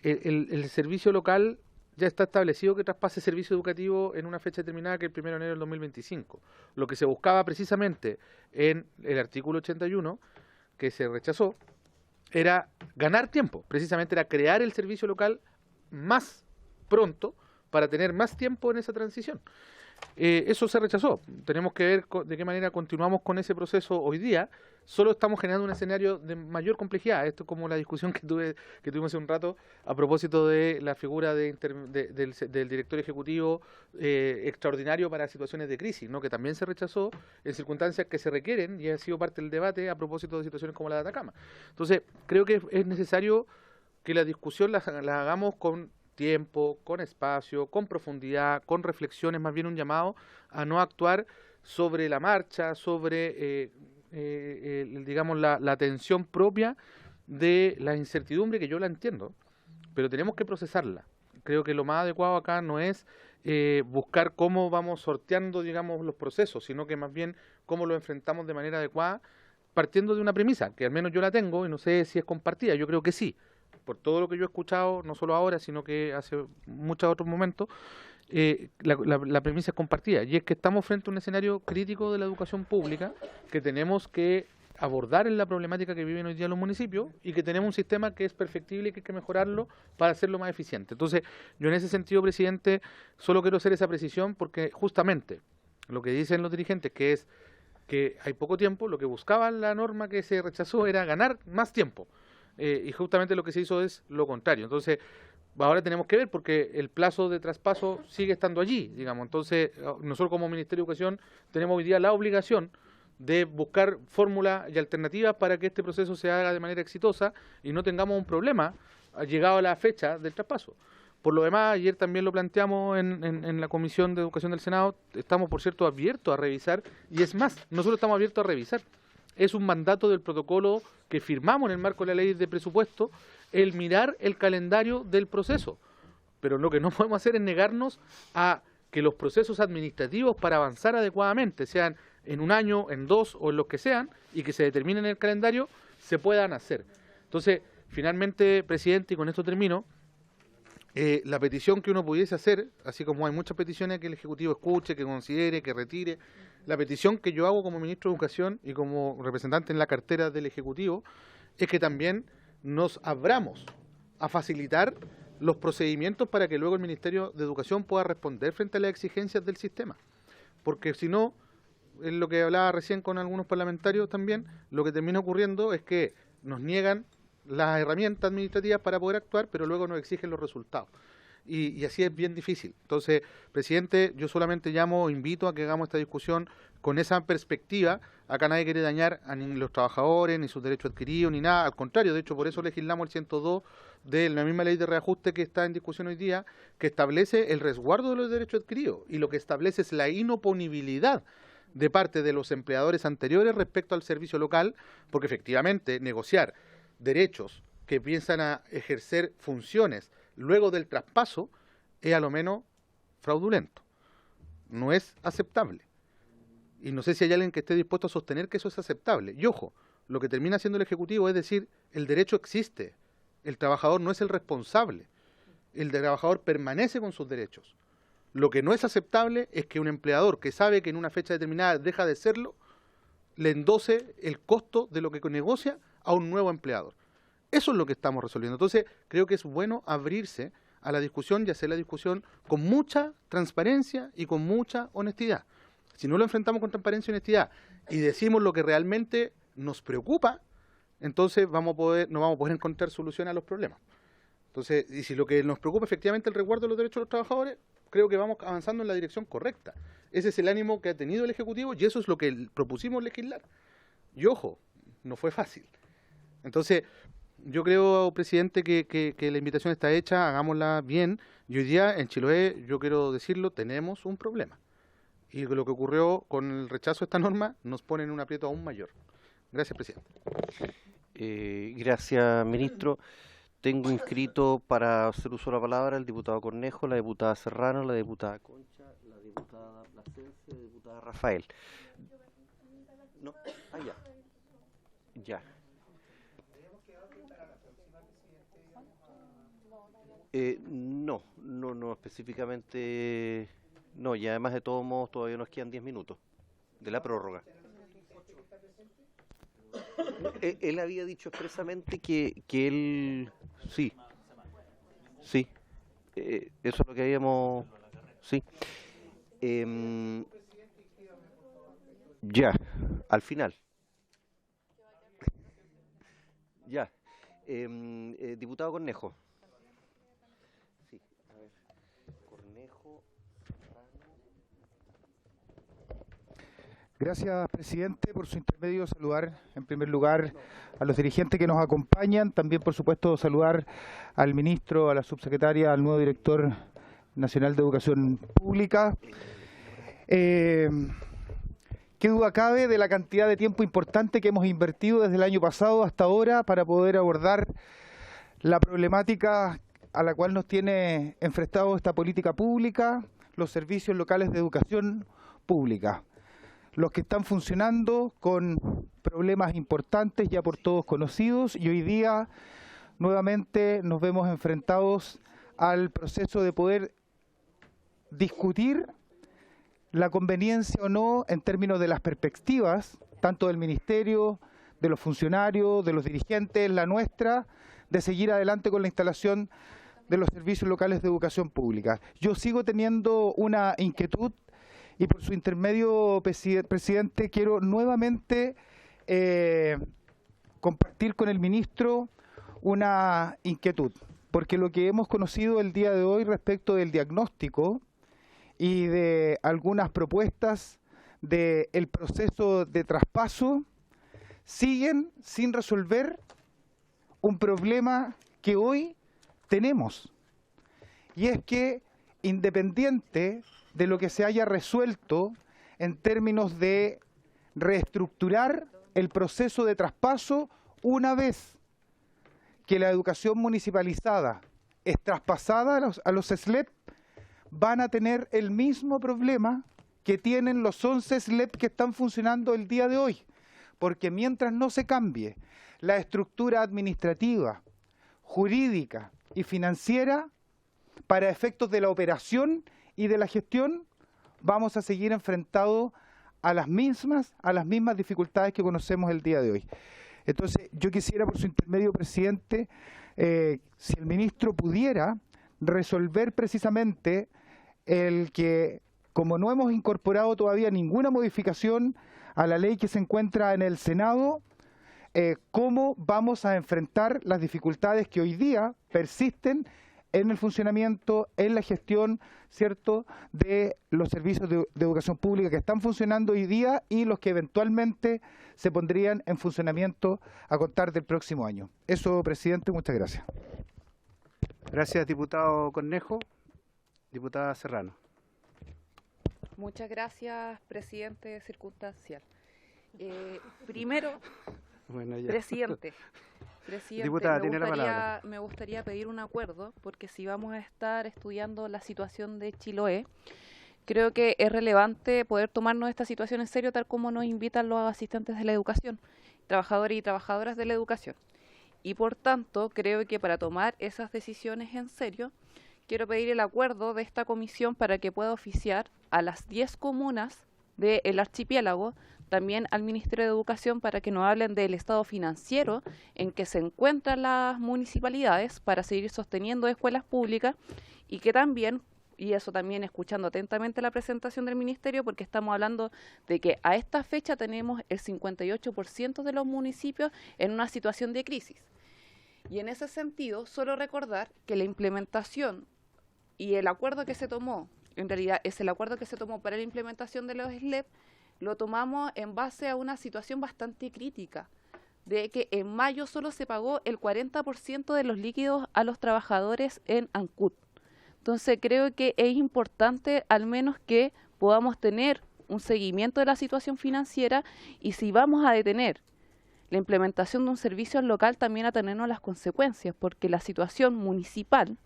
el servicio local ya está establecido que traspase servicio educativo en una fecha determinada, que es el 1 de enero del 2025. Lo que se buscaba precisamente en el artículo 81, que se rechazó, era ganar tiempo, precisamente era crear el servicio local más pronto para tener más tiempo en esa transición. Eso se rechazó. Tenemos que ver de qué manera continuamos con ese proceso hoy día. Solo estamos generando un escenario de mayor complejidad. Esto es como la discusión que tuvimos hace un rato a propósito de la figura del director ejecutivo extraordinario para situaciones de crisis, ¿no? Que también se rechazó en circunstancias que se requieren y ha sido parte del debate a propósito de situaciones como la de Atacama. Entonces, creo que es necesario que la discusión la hagamos con tiempo, con espacio, con profundidad, con reflexiones, más bien un llamado a no actuar sobre la marcha, sobre digamos la tensión propia de la incertidumbre, que yo la entiendo, pero tenemos que procesarla. Creo que lo más adecuado acá no es buscar cómo vamos sorteando, digamos, los procesos, sino que más bien cómo lo enfrentamos de manera adecuada, partiendo de una premisa, que al menos yo la tengo y no sé si es compartida, yo creo que sí, por todo lo que yo he escuchado, no solo ahora, sino que hace muchos otros momentos, la premisa es compartida, y es que estamos frente a un escenario crítico de la educación pública que tenemos que abordar en la problemática que viven hoy día los municipios y que tenemos un sistema que es perfectible y que hay que mejorarlo para hacerlo más eficiente. Entonces, yo en ese sentido, presidente, solo quiero hacer esa precisión porque justamente lo que dicen los dirigentes, que es que hay poco tiempo, lo que buscaba la norma que se rechazó era ganar más tiempo. Y justamente lo que se hizo es lo contrario. Entonces, ahora tenemos que ver porque el plazo de traspaso sigue estando allí, digamos. Entonces, nosotros como Ministerio de Educación tenemos hoy día la obligación de buscar fórmulas y alternativas para que este proceso se haga de manera exitosa y no tengamos un problema llegado a la fecha del traspaso. Por lo demás, ayer también lo planteamos en la Comisión de Educación del Senado, estamos, por cierto, abiertos a revisar, y es más, nosotros estamos abiertos a revisar. Es un mandato del protocolo que firmamos en el marco de la ley de presupuesto, el mirar el calendario del proceso. Pero lo que no podemos hacer es negarnos a que los procesos administrativos para avanzar adecuadamente, sean en un año, en dos o en los que sean, y que se determinen en el calendario, se puedan hacer. Entonces, finalmente, presidente, y con esto termino, la petición que uno pudiese hacer, así como hay muchas peticiones que el Ejecutivo escuche, que considere, que retire, la petición que yo hago como Ministro de Educación y como representante en la cartera del Ejecutivo, es que también nos abramos a facilitar los procedimientos para que luego el Ministerio de Educación pueda responder frente a las exigencias del sistema. Porque si no, es lo que hablaba recién con algunos parlamentarios también, lo que termina ocurriendo es que nos niegan las herramientas administrativas para poder actuar, pero luego nos exigen los resultados. y así es bien difícil. Entonces, presidente, yo solamente invito a que hagamos esta discusión con esa perspectiva. Acá nadie quiere dañar a ni los trabajadores, ni sus derechos adquiridos, ni nada. Al contrario, de hecho, por eso legislamos el 102 de la misma ley de reajuste que está en discusión hoy día, que establece el resguardo de los derechos adquiridos, y lo que establece es la inoponibilidad de parte de los empleadores anteriores respecto al servicio local, porque efectivamente negociar derechos que piensan a ejercer funciones luego del traspaso es a lo menos fraudulento, no es aceptable. Y no sé si hay alguien que esté dispuesto a sostener que eso es aceptable. Y ojo, lo que termina haciendo el Ejecutivo es decir, el derecho existe, el trabajador no es el responsable, el trabajador permanece con sus derechos. Lo que no es aceptable es que un empleador que sabe que en una fecha determinada deja de serlo, le endose el costo de lo que negocia a un nuevo empleador. Eso es lo que estamos resolviendo. Entonces, creo que es bueno abrirse a la discusión y hacer la discusión con mucha transparencia y con mucha honestidad. Si no lo enfrentamos con transparencia y honestidad y decimos lo que realmente nos preocupa, entonces no vamos a poder encontrar solución a los problemas. Entonces, y si lo que nos preocupa efectivamente es el resguardo de los derechos de los trabajadores, creo que vamos avanzando en la dirección correcta. Ese es el ánimo que ha tenido el Ejecutivo y eso es lo que propusimos legislar. Y ojo, no fue fácil. Entonces, yo creo, presidente, que la invitación está hecha, hagámosla bien. Y hoy día en Chiloé, yo quiero decirlo, tenemos un problema. Y lo que ocurrió con el rechazo a esta norma nos pone en un aprieto aún mayor. Gracias, presidente. Gracias, ministro. Tengo inscrito para hacer uso de la palabra el diputado Cornejo, la diputada Serrano, la diputada Concha, la diputada Plasencia y la diputada Rafael. No, ya. No, específicamente no, y además de todos modos todavía nos quedan 10 minutos de la prórroga. Él había dicho expresamente que él... Sí. Eso es lo que habíamos... Sí. Ya, al final. Ya. Diputado Cornejo. Sí, a ver. Cornejo. Gracias, presidente, por su intermedio. Saludar en primer lugar a los dirigentes que nos acompañan, también por supuesto saludar al ministro, a la subsecretaria, al nuevo director nacional de Educación Pública. ¿Qué duda cabe de la cantidad de tiempo importante que hemos invertido desde el año pasado hasta ahora para poder abordar la problemática a la cual nos tiene enfrentado esta política pública, los servicios locales de educación pública? Los que están funcionando con problemas importantes ya por todos conocidos, y hoy día nuevamente nos vemos enfrentados al proceso de poder discutir la conveniencia o no en términos de las perspectivas, tanto del Ministerio, de los funcionarios, de los dirigentes, la nuestra, de seguir adelante con la instalación de los servicios locales de educación pública. Yo sigo teniendo una inquietud y por su intermedio, presidente, quiero nuevamente compartir con el ministro una inquietud, porque lo que hemos conocido el día de hoy respecto del diagnóstico y de algunas propuestas del proceso de traspaso siguen sin resolver un problema que hoy tenemos, y es que independiente de lo que se haya resuelto en términos de reestructurar el proceso de traspaso, una vez que la educación municipalizada es traspasada a los SLEP, van a tener el mismo problema que tienen los 11 SLEP que están funcionando el día de hoy, porque mientras no se cambie la estructura administrativa, jurídica y financiera para efectos de la operación y de la gestión, vamos a seguir enfrentados a las mismas dificultades que conocemos el día de hoy. Entonces, yo quisiera, por su intermedio, presidente, si el ministro pudiera resolver precisamente el que, como no hemos incorporado todavía ninguna modificación a la ley que se encuentra en el Senado, cómo vamos a enfrentar las dificultades que hoy día persisten en el funcionamiento, en la gestión, ¿cierto?, de los servicios de educación pública que están funcionando hoy día y los que eventualmente se pondrían en funcionamiento a contar del próximo año. Eso, presidente, muchas gracias. Gracias, diputado Cornejo. Diputada Serrano. Muchas gracias, presidente circunstancial. Primero, Bueno, presidente, diputada, tiene la palabra. me gustaría pedir un acuerdo, porque si vamos a estar estudiando la situación de Chiloé, creo que es relevante poder tomarnos esta situación en serio, tal como nos invitan los asistentes de la educación, trabajadores y trabajadoras de la educación. Y por tanto, creo que para tomar esas decisiones en serio, quiero pedir el acuerdo de esta comisión para que pueda oficiar a las 10 comunas del archipiélago, también al Ministerio de Educación, para que nos hablen del estado financiero en que se encuentran las municipalidades para seguir sosteniendo escuelas públicas, y que también, y eso también escuchando atentamente la presentación del Ministerio, porque estamos hablando de que a esta fecha tenemos el 58% de los municipios en una situación de crisis. Y en ese sentido, solo recordar que la implementación y el acuerdo que se tomó, en realidad es el acuerdo que se tomó para la implementación de los SLEP, lo tomamos en base a una situación bastante crítica, de que en mayo solo se pagó el 40% de los líquidos a los trabajadores en ANCUT. Entonces creo que es importante al menos que podamos tener un seguimiento de la situación financiera, y si vamos a detener la implementación de un servicio local, también atenernos a las consecuencias, porque la situación municipal,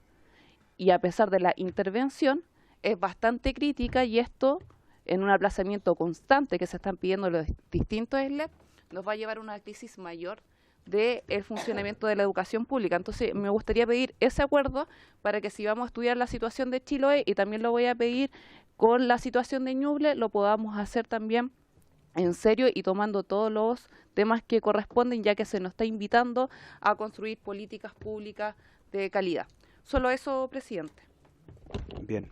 y a pesar de la intervención, es bastante crítica, y esto, en un aplazamiento constante que se están pidiendo los distintos SLEP, nos va a llevar a una crisis mayor del funcionamiento de la educación pública. Entonces, me gustaría pedir ese acuerdo para que si vamos a estudiar la situación de Chiloé, y también lo voy a pedir con la situación de Ñuble, lo podamos hacer también en serio y tomando todos los temas que corresponden, ya que se nos está invitando a construir políticas públicas de calidad. Solo eso, presidente. Bien.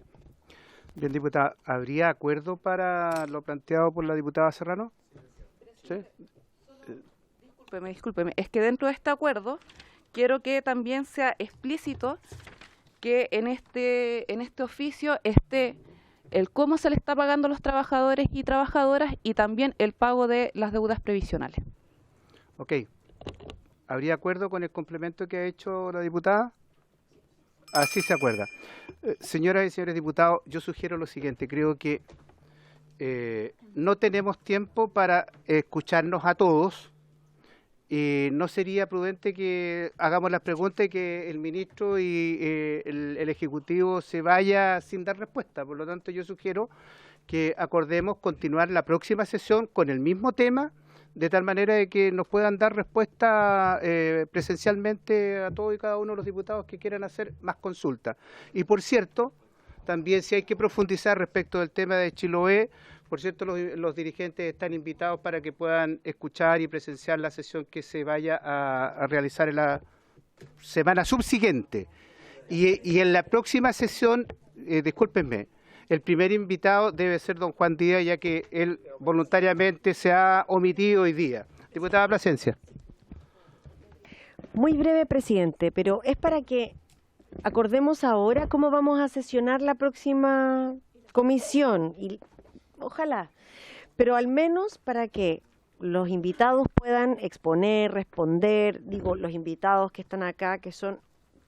Bien, diputada, ¿habría acuerdo para lo planteado por la diputada Serrano? ¿Sí? Discúlpeme, es que dentro de este acuerdo quiero que también sea explícito que en este oficio esté el cómo se le está pagando a los trabajadores y trabajadoras, y también el pago de las deudas previsionales. Ok. ¿Habría acuerdo con el complemento que ha hecho la diputada? Así se acuerda. Señoras y señores diputados, yo sugiero lo siguiente. Creo que no tenemos tiempo para escucharnos a todos, y no sería prudente que hagamos las preguntas y que el ministro y el Ejecutivo se vaya sin dar respuesta. Por lo tanto, yo sugiero que acordemos continuar la próxima sesión con el mismo tema, de tal manera de que nos puedan dar respuesta presencialmente a todos y cada uno de los diputados que quieran hacer más consultas. Y por cierto, también si hay que profundizar respecto del tema de Chiloé, por cierto, los dirigentes están invitados para que puedan escuchar y presenciar la sesión que se vaya a realizar en la semana subsiguiente. Y en la próxima sesión, discúlpenme, el primer invitado debe ser don Juan Díaz, ya que él voluntariamente se ha omitido hoy día. Diputada Plasencia. Muy breve, presidente, pero es para que acordemos ahora cómo vamos a sesionar la próxima comisión. Y ojalá, pero al menos para que los invitados puedan exponer, responder, digo, los invitados que están acá, que son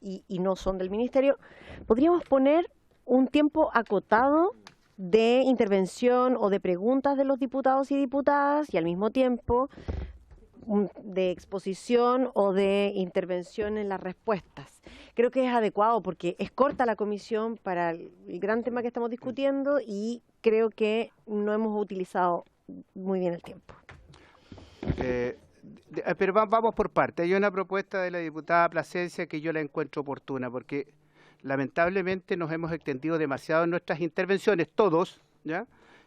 y no son del ministerio, podríamos poner un tiempo acotado de intervención o de preguntas de los diputados y diputadas, y al mismo tiempo de exposición o de intervención en las respuestas. Creo que es adecuado porque es corta la comisión para el gran tema que estamos discutiendo, y creo que no hemos utilizado muy bien el tiempo. Pero vamos por parte. Hay una propuesta de la diputada Plasencia que yo la encuentro oportuna, porque lamentablemente nos hemos extendido demasiado en nuestras intervenciones, todos, ¿ya?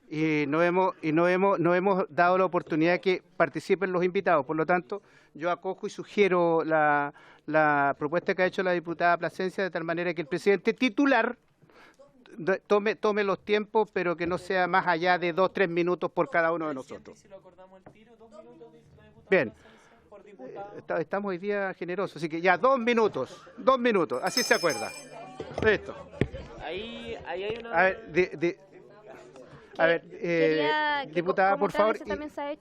Y no hemos dado la oportunidad de que participen los invitados. Por lo tanto, yo acojo y sugiero la propuesta que ha hecho la diputada Plasencia, de tal manera que el presidente titular tome los tiempos, pero que no sea más allá de 2 o 3 minutos por cada uno de nosotros. Bien, estamos hoy día generosos, así que ya 2 minutos, así se acuerda. Listo. Ahí hay una... A ver, diputada, por favor,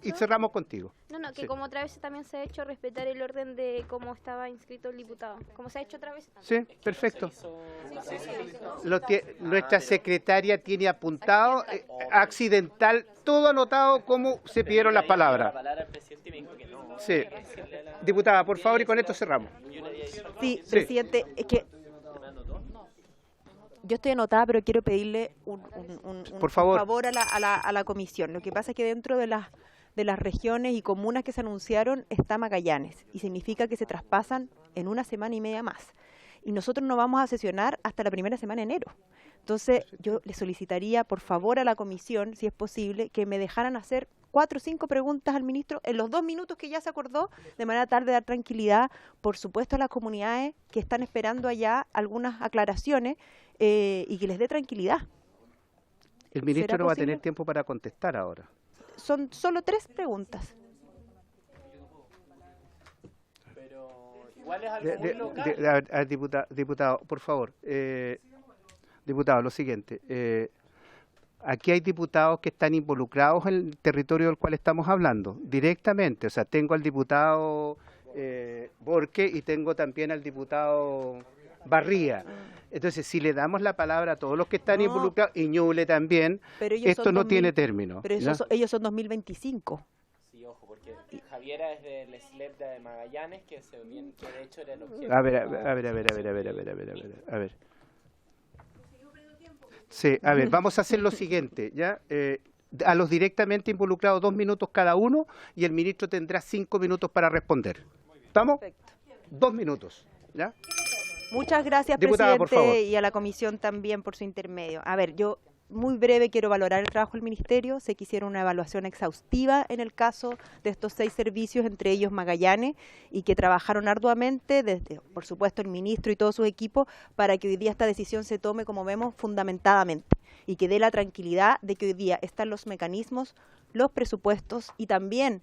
y cerramos contigo. No, que Sí. como otra vez también se ha hecho respetar el orden de cómo estaba inscrito el diputado. Como se ha hecho otra vez también. Sí, perfecto. Nuestra secretaria tiene apuntado, accidental, todo anotado cómo se pidieron las palabras. Sí. Diputada, por favor, y con esto cerramos. Sí, presidente, es que yo estoy anotada, pero quiero pedirle un Por favor. favor a la comisión. Lo que pasa es que dentro de las regiones y comunas que se anunciaron está Magallanes, y significa que se traspasan en una semana y media más. Y nosotros no vamos a sesionar hasta la primera semana de enero. Entonces, yo le solicitaría, por favor, a la comisión, si es posible, que me dejaran hacer 4 o 5 preguntas al ministro en los 2 minutos que ya se acordó, de manera tal de dar tranquilidad, por supuesto, a las comunidades que están esperando allá algunas aclaraciones y que les dé tranquilidad. El ministro ¿Será no va a posible? tener tiempo para contestar ahora. Son solo 3 preguntas. Igual es algo muy local. A ver, diputado, por favor. Diputado, lo siguiente. Aquí hay diputados que están involucrados en el territorio del cual estamos hablando, directamente. O sea, tengo al diputado Borque y tengo también al diputado Barría. Entonces, si le damos la palabra a todos los que están involucrados, y Ñuble también, Pero ellos esto son no 2000, tiene término. Pero ¿ya? ellos son 2025. Sí, ojo, porque Javiera es del SLEP de Magallanes, que de hecho era el objeto. A ver. Sí, a ver, vamos a hacer lo siguiente, ¿ya? A los directamente involucrados 2 minutos cada uno y el ministro tendrá 5 minutos para responder. ¿Estamos? Perfecto. 2 minutos, ¿ya? Muchas gracias, Diputada, por favor. presidente, y a la comisión también por su intermedio. A ver, yo muy breve quiero valorar el trabajo del ministerio. Sé que hicieron una evaluación exhaustiva en el caso de estos 6 servicios, entre ellos Magallanes, y que trabajaron arduamente, desde, por supuesto, el ministro y todo su equipo, para que hoy día esta decisión se tome, como vemos, fundamentadamente, y que dé la tranquilidad de que hoy día están los mecanismos, los presupuestos y también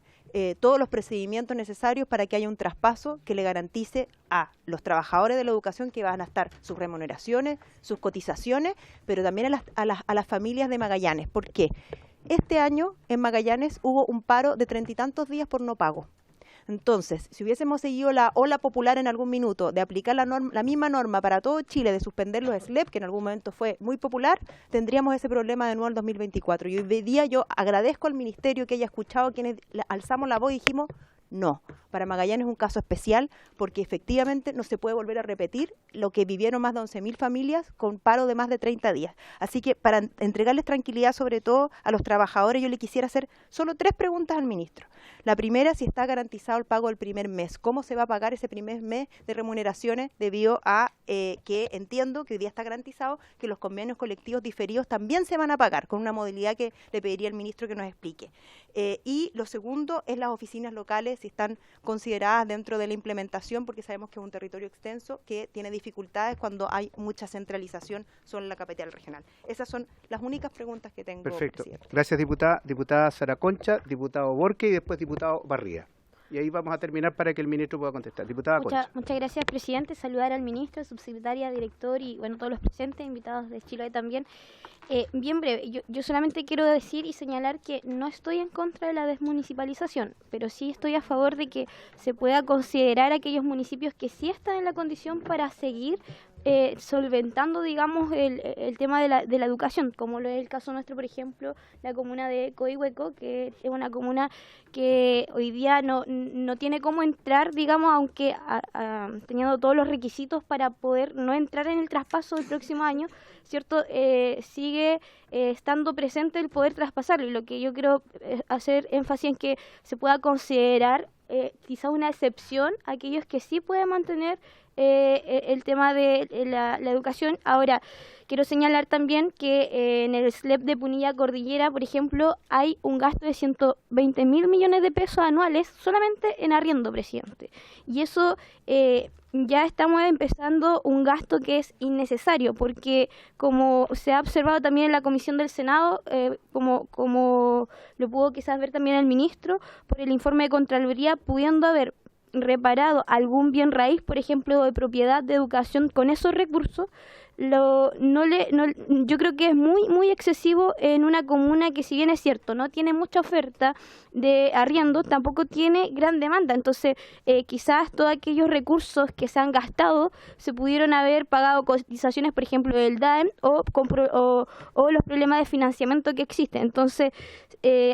todos los procedimientos necesarios para que haya un traspaso que le garantice a los trabajadores de la educación que van a estar sus remuneraciones, sus cotizaciones, pero también a las familias de Magallanes. ¿Por qué? Este año en Magallanes hubo un paro de 30 y tantos días por no pago. Entonces, si hubiésemos seguido la ola popular en algún minuto de aplicar la misma norma para todo Chile, de suspender los SLEP, que en algún momento fue muy popular, tendríamos ese problema de nuevo en el 2024. Y hoy día yo agradezco al ministerio que haya escuchado quienes alzamos la voz y dijimos, no, para Magallanes es un caso especial porque efectivamente no se puede volver a repetir lo que vivieron más de 11.000 familias con paro de más de 30 días. Así que para entregarles tranquilidad sobre todo a los trabajadores, yo le quisiera hacer solo 3 preguntas al ministro. La primera, si está garantizado el pago del primer mes. ¿Cómo se va a pagar ese primer mes de remuneraciones debido a que entiendo que hoy día está garantizado que los convenios colectivos diferidos también se van a pagar con una modalidad que le pediría al ministro que nos explique? Y lo segundo es las oficinas locales, si están consideradas dentro de la implementación, porque sabemos que es un territorio extenso que tiene dificultades cuando hay mucha centralización solo en la capital regional. Esas son las únicas preguntas que tengo, Perfecto. presidente. Gracias, diputada. Diputada Sara Concha, diputado Borque y después diputado Barría. Y ahí vamos a terminar para que el ministro pueda contestar. Diputada Concha. Muchas gracias, presidente. Saludar al ministro, subsecretaria, director y bueno, todos los presentes, invitados de Chiloé también. Bien breve, yo solamente quiero decir y señalar que no estoy en contra de la desmunicipalización, pero sí estoy a favor de que se pueda considerar aquellos municipios que sí están en la condición para seguir solventando, digamos, el tema de la educación, como lo es el caso nuestro, por ejemplo, la comuna de Coihueco, que es una comuna que hoy día no tiene cómo entrar, digamos, aunque teniendo todos los requisitos para poder no entrar en el traspaso del próximo año, ¿cierto? Sigue estando presente el poder traspasarlo, y lo que yo quiero hacer énfasis en que se pueda considerar quizá una excepción a aquellos que sí pueden mantener el tema de la educación. Ahora, quiero señalar también que en el SLEP de Punilla Cordillera, por ejemplo, hay un gasto de 120.000 millones de pesos anuales solamente en arriendo, presidente. Y eso ya estamos empezando un gasto que es innecesario, porque como se ha observado también en la comisión del Senado, como lo pudo quizás ver también el ministro, por el informe de Contraloría, pudiendo haber reparado algún bien raíz, por ejemplo, de propiedad, de educación, con esos recursos, yo creo que es muy excesivo en una comuna que, si bien es cierto, no tiene mucha oferta de arriendo, tampoco tiene gran demanda. Entonces, quizás todos aquellos recursos que se han gastado se pudieron haber pagado cotizaciones, por ejemplo, del DAEM o los problemas de financiamiento que existen. Entonces,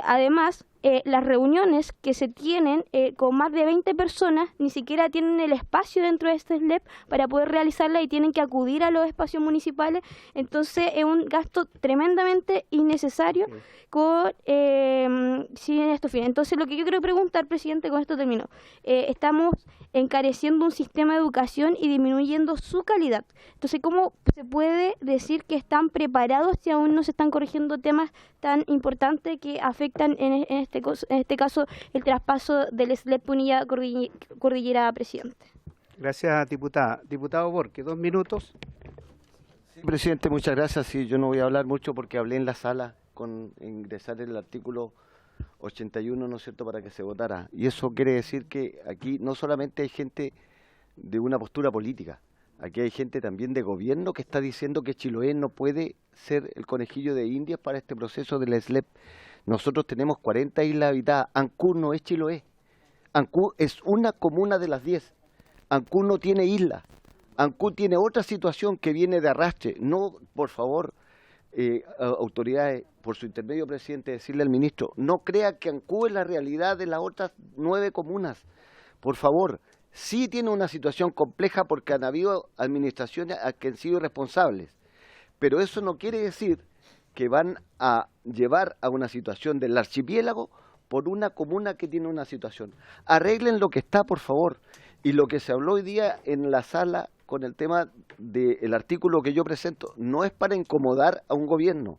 además, las reuniones que se tienen con más de 20 personas ni siquiera tienen el espacio dentro de este SLEP para poder realizarla y tienen que acudir a los espacios municipales. Entonces es un gasto tremendamente innecesario sin estos fines. Entonces lo que yo quiero preguntar, presidente, con esto termino, estamos encareciendo un sistema de educación y disminuyendo su calidad. Entonces, ¿cómo se puede decir que están preparados si aún no se están corrigiendo temas tan importantes que afectan en este caso el traspaso del SLEP Punilla Cordillera, presidente? Gracias, diputada. Diputado Borque, 2 minutos. Sí, presidente, muchas gracias. Sí, yo no voy a hablar mucho porque hablé en la sala con ingresar el artículo 81, ¿no es cierto?, para que se votara. Y eso quiere decir que aquí no solamente hay gente de una postura política, aquí hay gente también de gobierno que está diciendo que Chiloé no puede ser el conejillo de Indias para este proceso del SLEP. Nosotros tenemos 40 islas habitadas. Ancud no es Chiloé. Ancud es una comuna de las 10. Ancud no tiene isla. Ancud tiene otra situación que viene de arrastre. No, por favor, autoridades, por su intermedio, presidente, decirle al ministro, no crea que Ancud es la realidad de las otras 9 comunas. Por favor, sí tiene una situación compleja porque han habido administraciones que han sido responsables. Pero eso no quiere decir que van a llevar a una situación del archipiélago por una comuna que tiene una situación. Arreglen lo que está, por favor. Y lo que se habló hoy día en la sala con el tema del artículo que yo presento, no es para incomodar a un gobierno,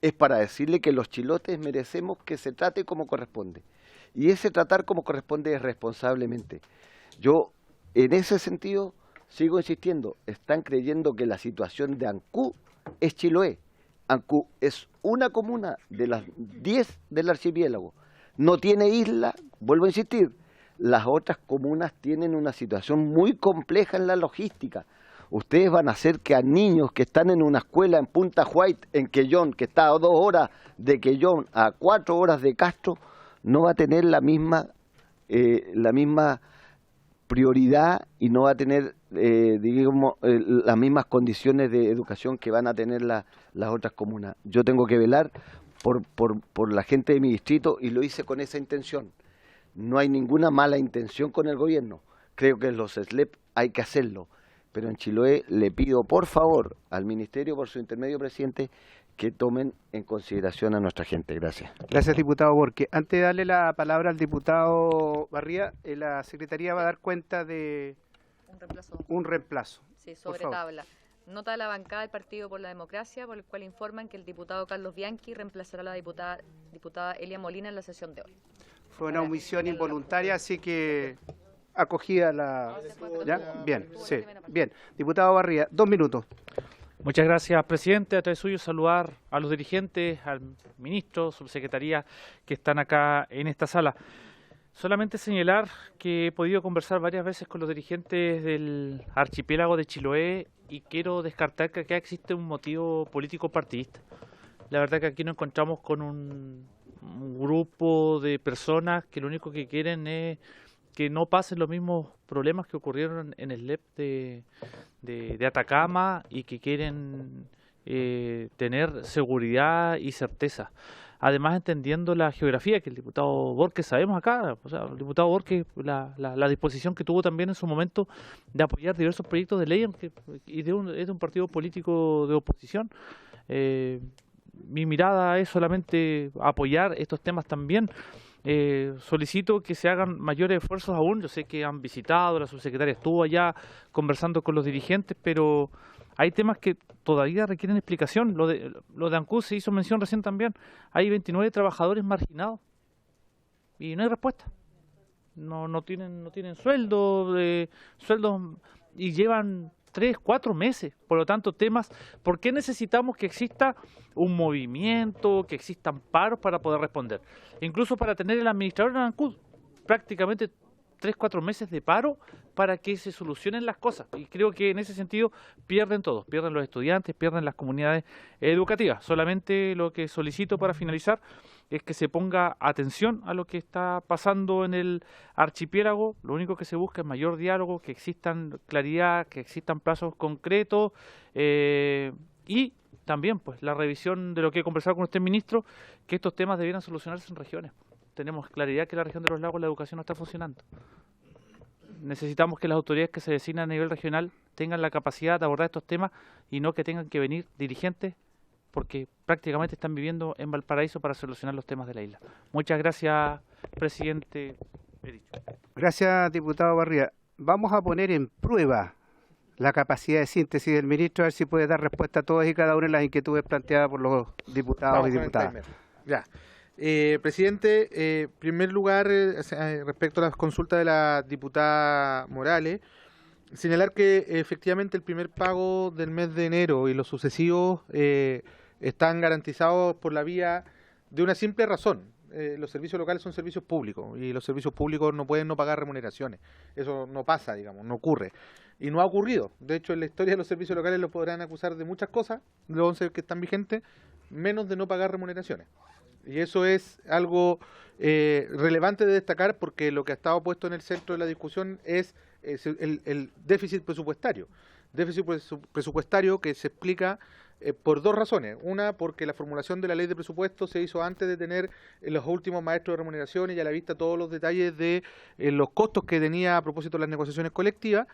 es para decirle que los chilotes merecemos que se trate como corresponde. Y ese tratar como corresponde es responsablemente. Yo, en ese sentido, sigo insistiendo, están creyendo que la situación de Ancud es Chiloé. Ancud es una comuna de las 10 del archipiélago. No tiene isla, vuelvo a insistir, las otras comunas tienen una situación muy compleja en la logística. Ustedes van a hacer que a niños que están en una escuela en Punta White, en Quellón, que está a 2 horas de Quellón, a 4 horas de Castro, no va a tener la misma prioridad y no va a tener, digamos, las mismas condiciones de educación que van a tener las otras comunas. Yo tengo que velar por la gente de mi distrito y lo hice con esa intención. No hay ninguna mala intención con el gobierno. Creo que los SLEP hay que hacerlo. Pero en Chiloé le pido, por favor, al Ministerio, por su intermedio, presidente, que tomen en consideración a nuestra gente. Gracias. Gracias, diputado Borque. Antes de darle la palabra al diputado Barría, la Secretaría va a dar cuenta de un reemplazo. Sí, sobre tabla. Nota de la bancada del Partido por la Democracia, por el cual informan que el diputado Carlos Bianchi reemplazará a la diputada Elia Molina en la sesión de hoy. Fue una omisión involuntaria, así que acogida la... ¿Ya? Bien, sí, bien. Diputado Barría, 2 minutos. Muchas gracias, presidente. A través suyo saludar a los dirigentes, al ministro, subsecretaría que están acá en esta sala. Solamente señalar que he podido conversar varias veces con los dirigentes del archipiélago de Chiloé y quiero descartar que acá existe un motivo político partidista. La verdad que aquí nos encontramos con un grupo de personas que lo único que quieren es que no pasen los mismos problemas que ocurrieron en el SLEP de Atacama y que quieren tener seguridad y certeza. Además, entendiendo la geografía que el diputado Borque sabemos acá, o sea, el diputado Borque, la disposición que tuvo también en su momento de apoyar diversos proyectos de ley y es de un partido político de oposición. Mi mirada es solamente apoyar estos temas también. Solicito que se hagan mayores esfuerzos aún. Yo sé que han visitado, la subsecretaria estuvo allá conversando con los dirigentes, pero hay temas que todavía requieren explicación. Lo de Ancud se hizo mención recién también. Hay 29 trabajadores marginados y no hay respuesta. No tienen sueldos y llevan 3, 4 meses. Por lo tanto, temas, ¿por qué necesitamos que exista un movimiento, que existan paros para poder responder? Incluso para tener el administrador en Ancud, prácticamente 3-4 meses de paro para que se solucionen las cosas. Y creo que en ese sentido pierden todos, pierden los estudiantes, pierden las comunidades educativas. Solamente lo que solicito para finalizar es que se ponga atención a lo que está pasando en el archipiélago. Lo único que se busca es mayor diálogo, que existan claridad, que existan plazos concretos y también pues la revisión de lo que he conversado con usted, ministro, que estos temas debieran solucionarse en regiones. Tenemos claridad que en la región de los lagos la educación no está funcionando. Necesitamos que las autoridades que se designan a nivel regional tengan la capacidad de abordar estos temas y no que tengan que venir dirigentes porque prácticamente están viviendo en Valparaíso para solucionar los temas de la isla. Muchas gracias, presidente. Gracias, diputado Barría. Vamos a poner en prueba la capacidad de síntesis del ministro, a ver si puede dar respuesta a todas y cada una de las inquietudes planteadas por los diputados y diputadas. Ya. Presidente, en primer lugar, respecto a las consultas de la diputada Morales, señalar que efectivamente el primer pago del mes de enero y los sucesivos están garantizados por la vía de una simple razón. Los servicios locales son servicios públicos y los servicios públicos no pueden no pagar remuneraciones. Eso no pasa, digamos, no ocurre. Y no ha ocurrido. De hecho, en la historia de los servicios locales los podrán acusar de muchas cosas, los 11 que están vigentes, menos de no pagar remuneraciones. Y eso es algo relevante de destacar porque lo que ha estado puesto en el centro de la discusión es el déficit presupuestario. Déficit presupuestario que se explica por dos razones. Una, porque la formulación de la ley de presupuesto se hizo antes de tener los últimos maestros de remuneración y a la vista todos los detalles de los costos que tenía a propósito de las negociaciones colectivas.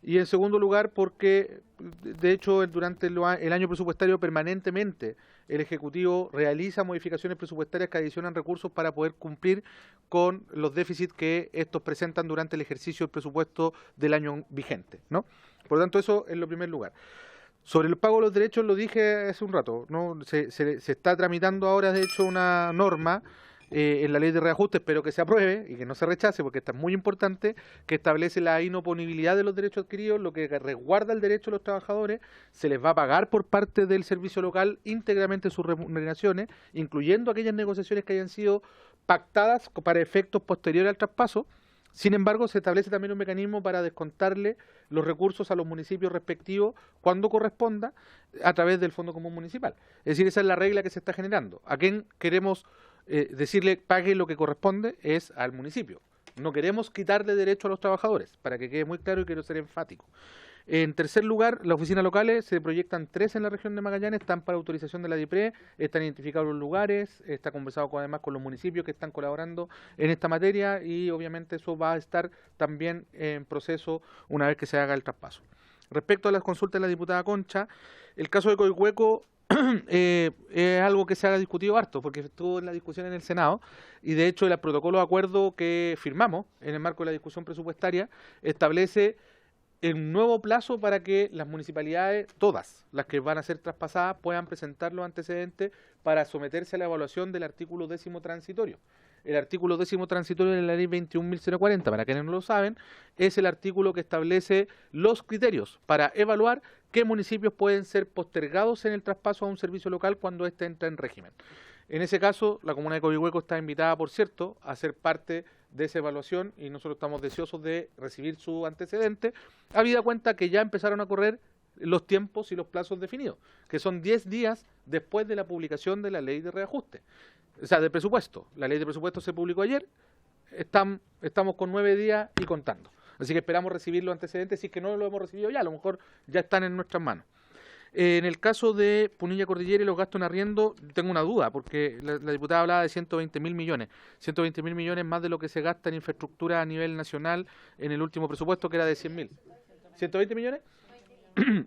Y en segundo lugar, porque de hecho durante el año presupuestario permanentemente el Ejecutivo realiza modificaciones presupuestarias que adicionan recursos para poder cumplir con los déficits que estos presentan durante el ejercicio del presupuesto del año vigente, ¿no? Por lo tanto, eso en lo primer lugar. Sobre el pago de los derechos, lo dije hace un rato, ¿no? Se está tramitando ahora, de hecho, una norma en la ley de reajuste, espero que se apruebe y que no se rechace, porque esta es muy importante, que establece la inoponibilidad de los derechos adquiridos, lo que resguarda el derecho de los trabajadores, se les va a pagar por parte del servicio local íntegramente sus remuneraciones, incluyendo aquellas negociaciones que hayan sido pactadas para efectos posteriores al traspaso. Sin embargo, se establece también un mecanismo para descontarle los recursos a los municipios respectivos cuando corresponda a través del Fondo Común Municipal. Es decir, esa es la regla que se está generando. ¿A quién queremos decirle pague lo que corresponde? Es al municipio. No queremos quitarle derecho a los trabajadores, para que quede muy claro y quiero ser enfático. En tercer lugar, las oficinas locales, se proyectan 3 en la región de Magallanes, están para autorización de la DIPRE, están identificados los lugares, está conversado además con los municipios que están colaborando en esta materia y obviamente eso va a estar también en proceso una vez que se haga el traspaso. Respecto a las consultas de la diputada Concha, el caso de Coihueco es algo que se ha discutido harto, porque estuvo en la discusión en el Senado, y de hecho el protocolo de acuerdo que firmamos en el marco de la discusión presupuestaria establece el nuevo plazo para que las municipalidades, todas las que van a ser traspasadas, puedan presentar los antecedentes para someterse a la evaluación del artículo 10º transitorio. El artículo 10º transitorio de la ley 21.040, para quienes no lo saben, es el artículo que establece los criterios para evaluar qué municipios pueden ser postergados en el traspaso a un servicio local cuando éste entra en régimen. En ese caso, la comuna de Coihueco está invitada, por cierto, a ser parte de esa evaluación y nosotros estamos deseosos de recibir su antecedente, habida cuenta que ya empezaron a correr los tiempos y los plazos definidos, que son 10 días después de la publicación de la ley de reajuste, o sea, de presupuesto. La ley de presupuesto se publicó ayer, estamos con 9 días y contando. Así que esperamos recibir los antecedentes, si es que no lo hemos recibido ya, a lo mejor ya están en nuestras manos. En el caso de Punilla Cordillera y los gastos en arriendo, tengo una duda, porque la diputada hablaba de 120.000 millones. 120.000 millones más de lo que se gasta en infraestructura a nivel nacional en el último presupuesto, que era de 100.000. ¿120 millones?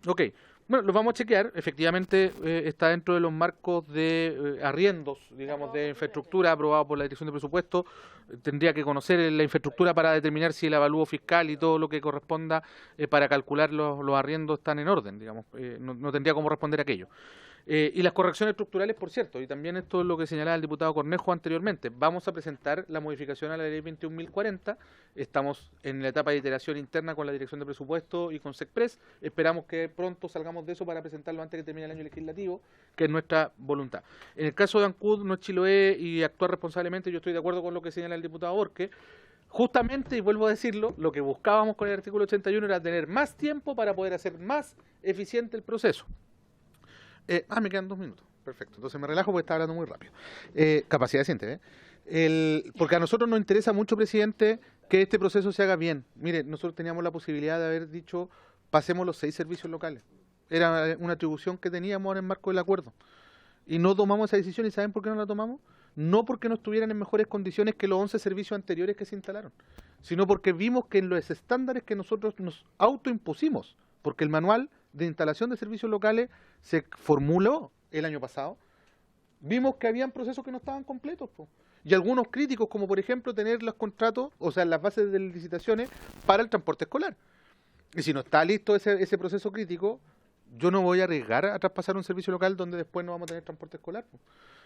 Ok. Bueno, los vamos a chequear. Efectivamente, está dentro de los marcos de arriendos, digamos, de infraestructura aprobado por la Dirección de Presupuesto. Tendría que conocer la infraestructura para determinar si el avalúo fiscal y todo lo que corresponda para calcular los arriendos están en orden, digamos. No tendría cómo responder aquello. Y las correcciones estructurales, por cierto, y también esto es lo que señalaba el diputado Cornejo anteriormente, vamos a presentar la modificación a la ley 21.040, estamos en la etapa de iteración interna con la Dirección de Presupuesto y con SECPRES, esperamos que pronto salgamos de eso para presentarlo antes que termine el año legislativo, que es nuestra voluntad. En el caso de Ancud, no es Chiloé y actuar responsablemente, yo estoy de acuerdo con lo que señala el diputado Borque. justamente, y vuelvo a decirlo, lo que buscábamos con el artículo 81 era tener más tiempo para poder hacer más eficiente el proceso. Me quedan 2 minutos. Perfecto. Entonces me relajo porque está hablando muy rápido. Capacidad de síntesis. Porque a nosotros nos interesa mucho, presidente, que este proceso se haga bien. Mire, nosotros teníamos la posibilidad de haber dicho, pasemos los 6 servicios locales. Era una atribución que teníamos en el marco del acuerdo. Y no tomamos esa decisión. ¿Y saben por qué no la tomamos? No porque no estuvieran en mejores condiciones que los 11 servicios anteriores que se instalaron, sino porque vimos que en los estándares que nosotros nos autoimpusimos, porque el manual de instalación de servicios locales se formuló el año pasado, vimos que habían procesos que no estaban completos, po. Y algunos críticos, como por ejemplo tener los contratos, o sea, las bases de licitaciones para el transporte escolar. Y si no está listo ese proceso crítico, yo no voy a arriesgar a traspasar un servicio local donde después no vamos a tener transporte escolar, po.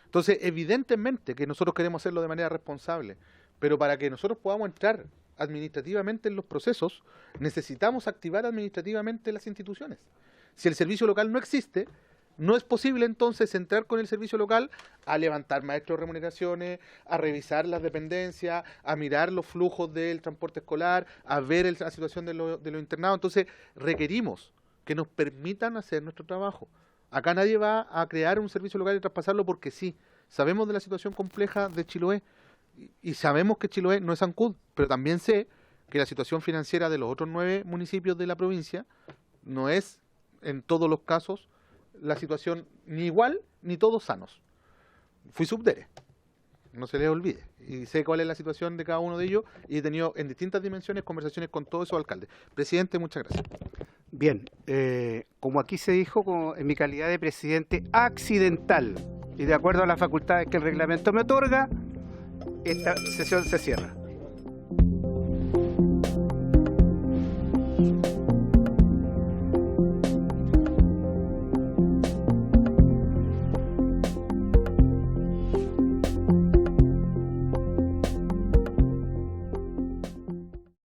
Entonces, evidentemente que nosotros queremos hacerlo de manera responsable, pero para que nosotros podamos entrar administrativamente en los procesos, necesitamos activar administrativamente las instituciones. Si el servicio local no existe, no es posible entonces entrar con el servicio local a levantar maestros de remuneraciones, a revisar las dependencias, a mirar los flujos del transporte escolar, a ver la situación de los internados. Entonces, requerimos que nos permitan hacer nuestro trabajo. Acá nadie va a crear un servicio local y traspasarlo porque sí. Sabemos de la situación compleja de Chiloé y sabemos que Chiloé no es Ancud, pero también sé que la situación financiera de los otros 9 municipios de la provincia no es en todos los casos la situación ni igual ni todos sanos. Fui subdere, no se les olvide, y sé cuál es la situación de cada uno de ellos y he tenido en distintas dimensiones conversaciones con todos esos alcaldes. Presidente, muchas gracias. Bien, como aquí se dijo, en mi calidad de presidente accidental y de acuerdo a las facultades que el reglamento me otorga, esta sesión se cierra.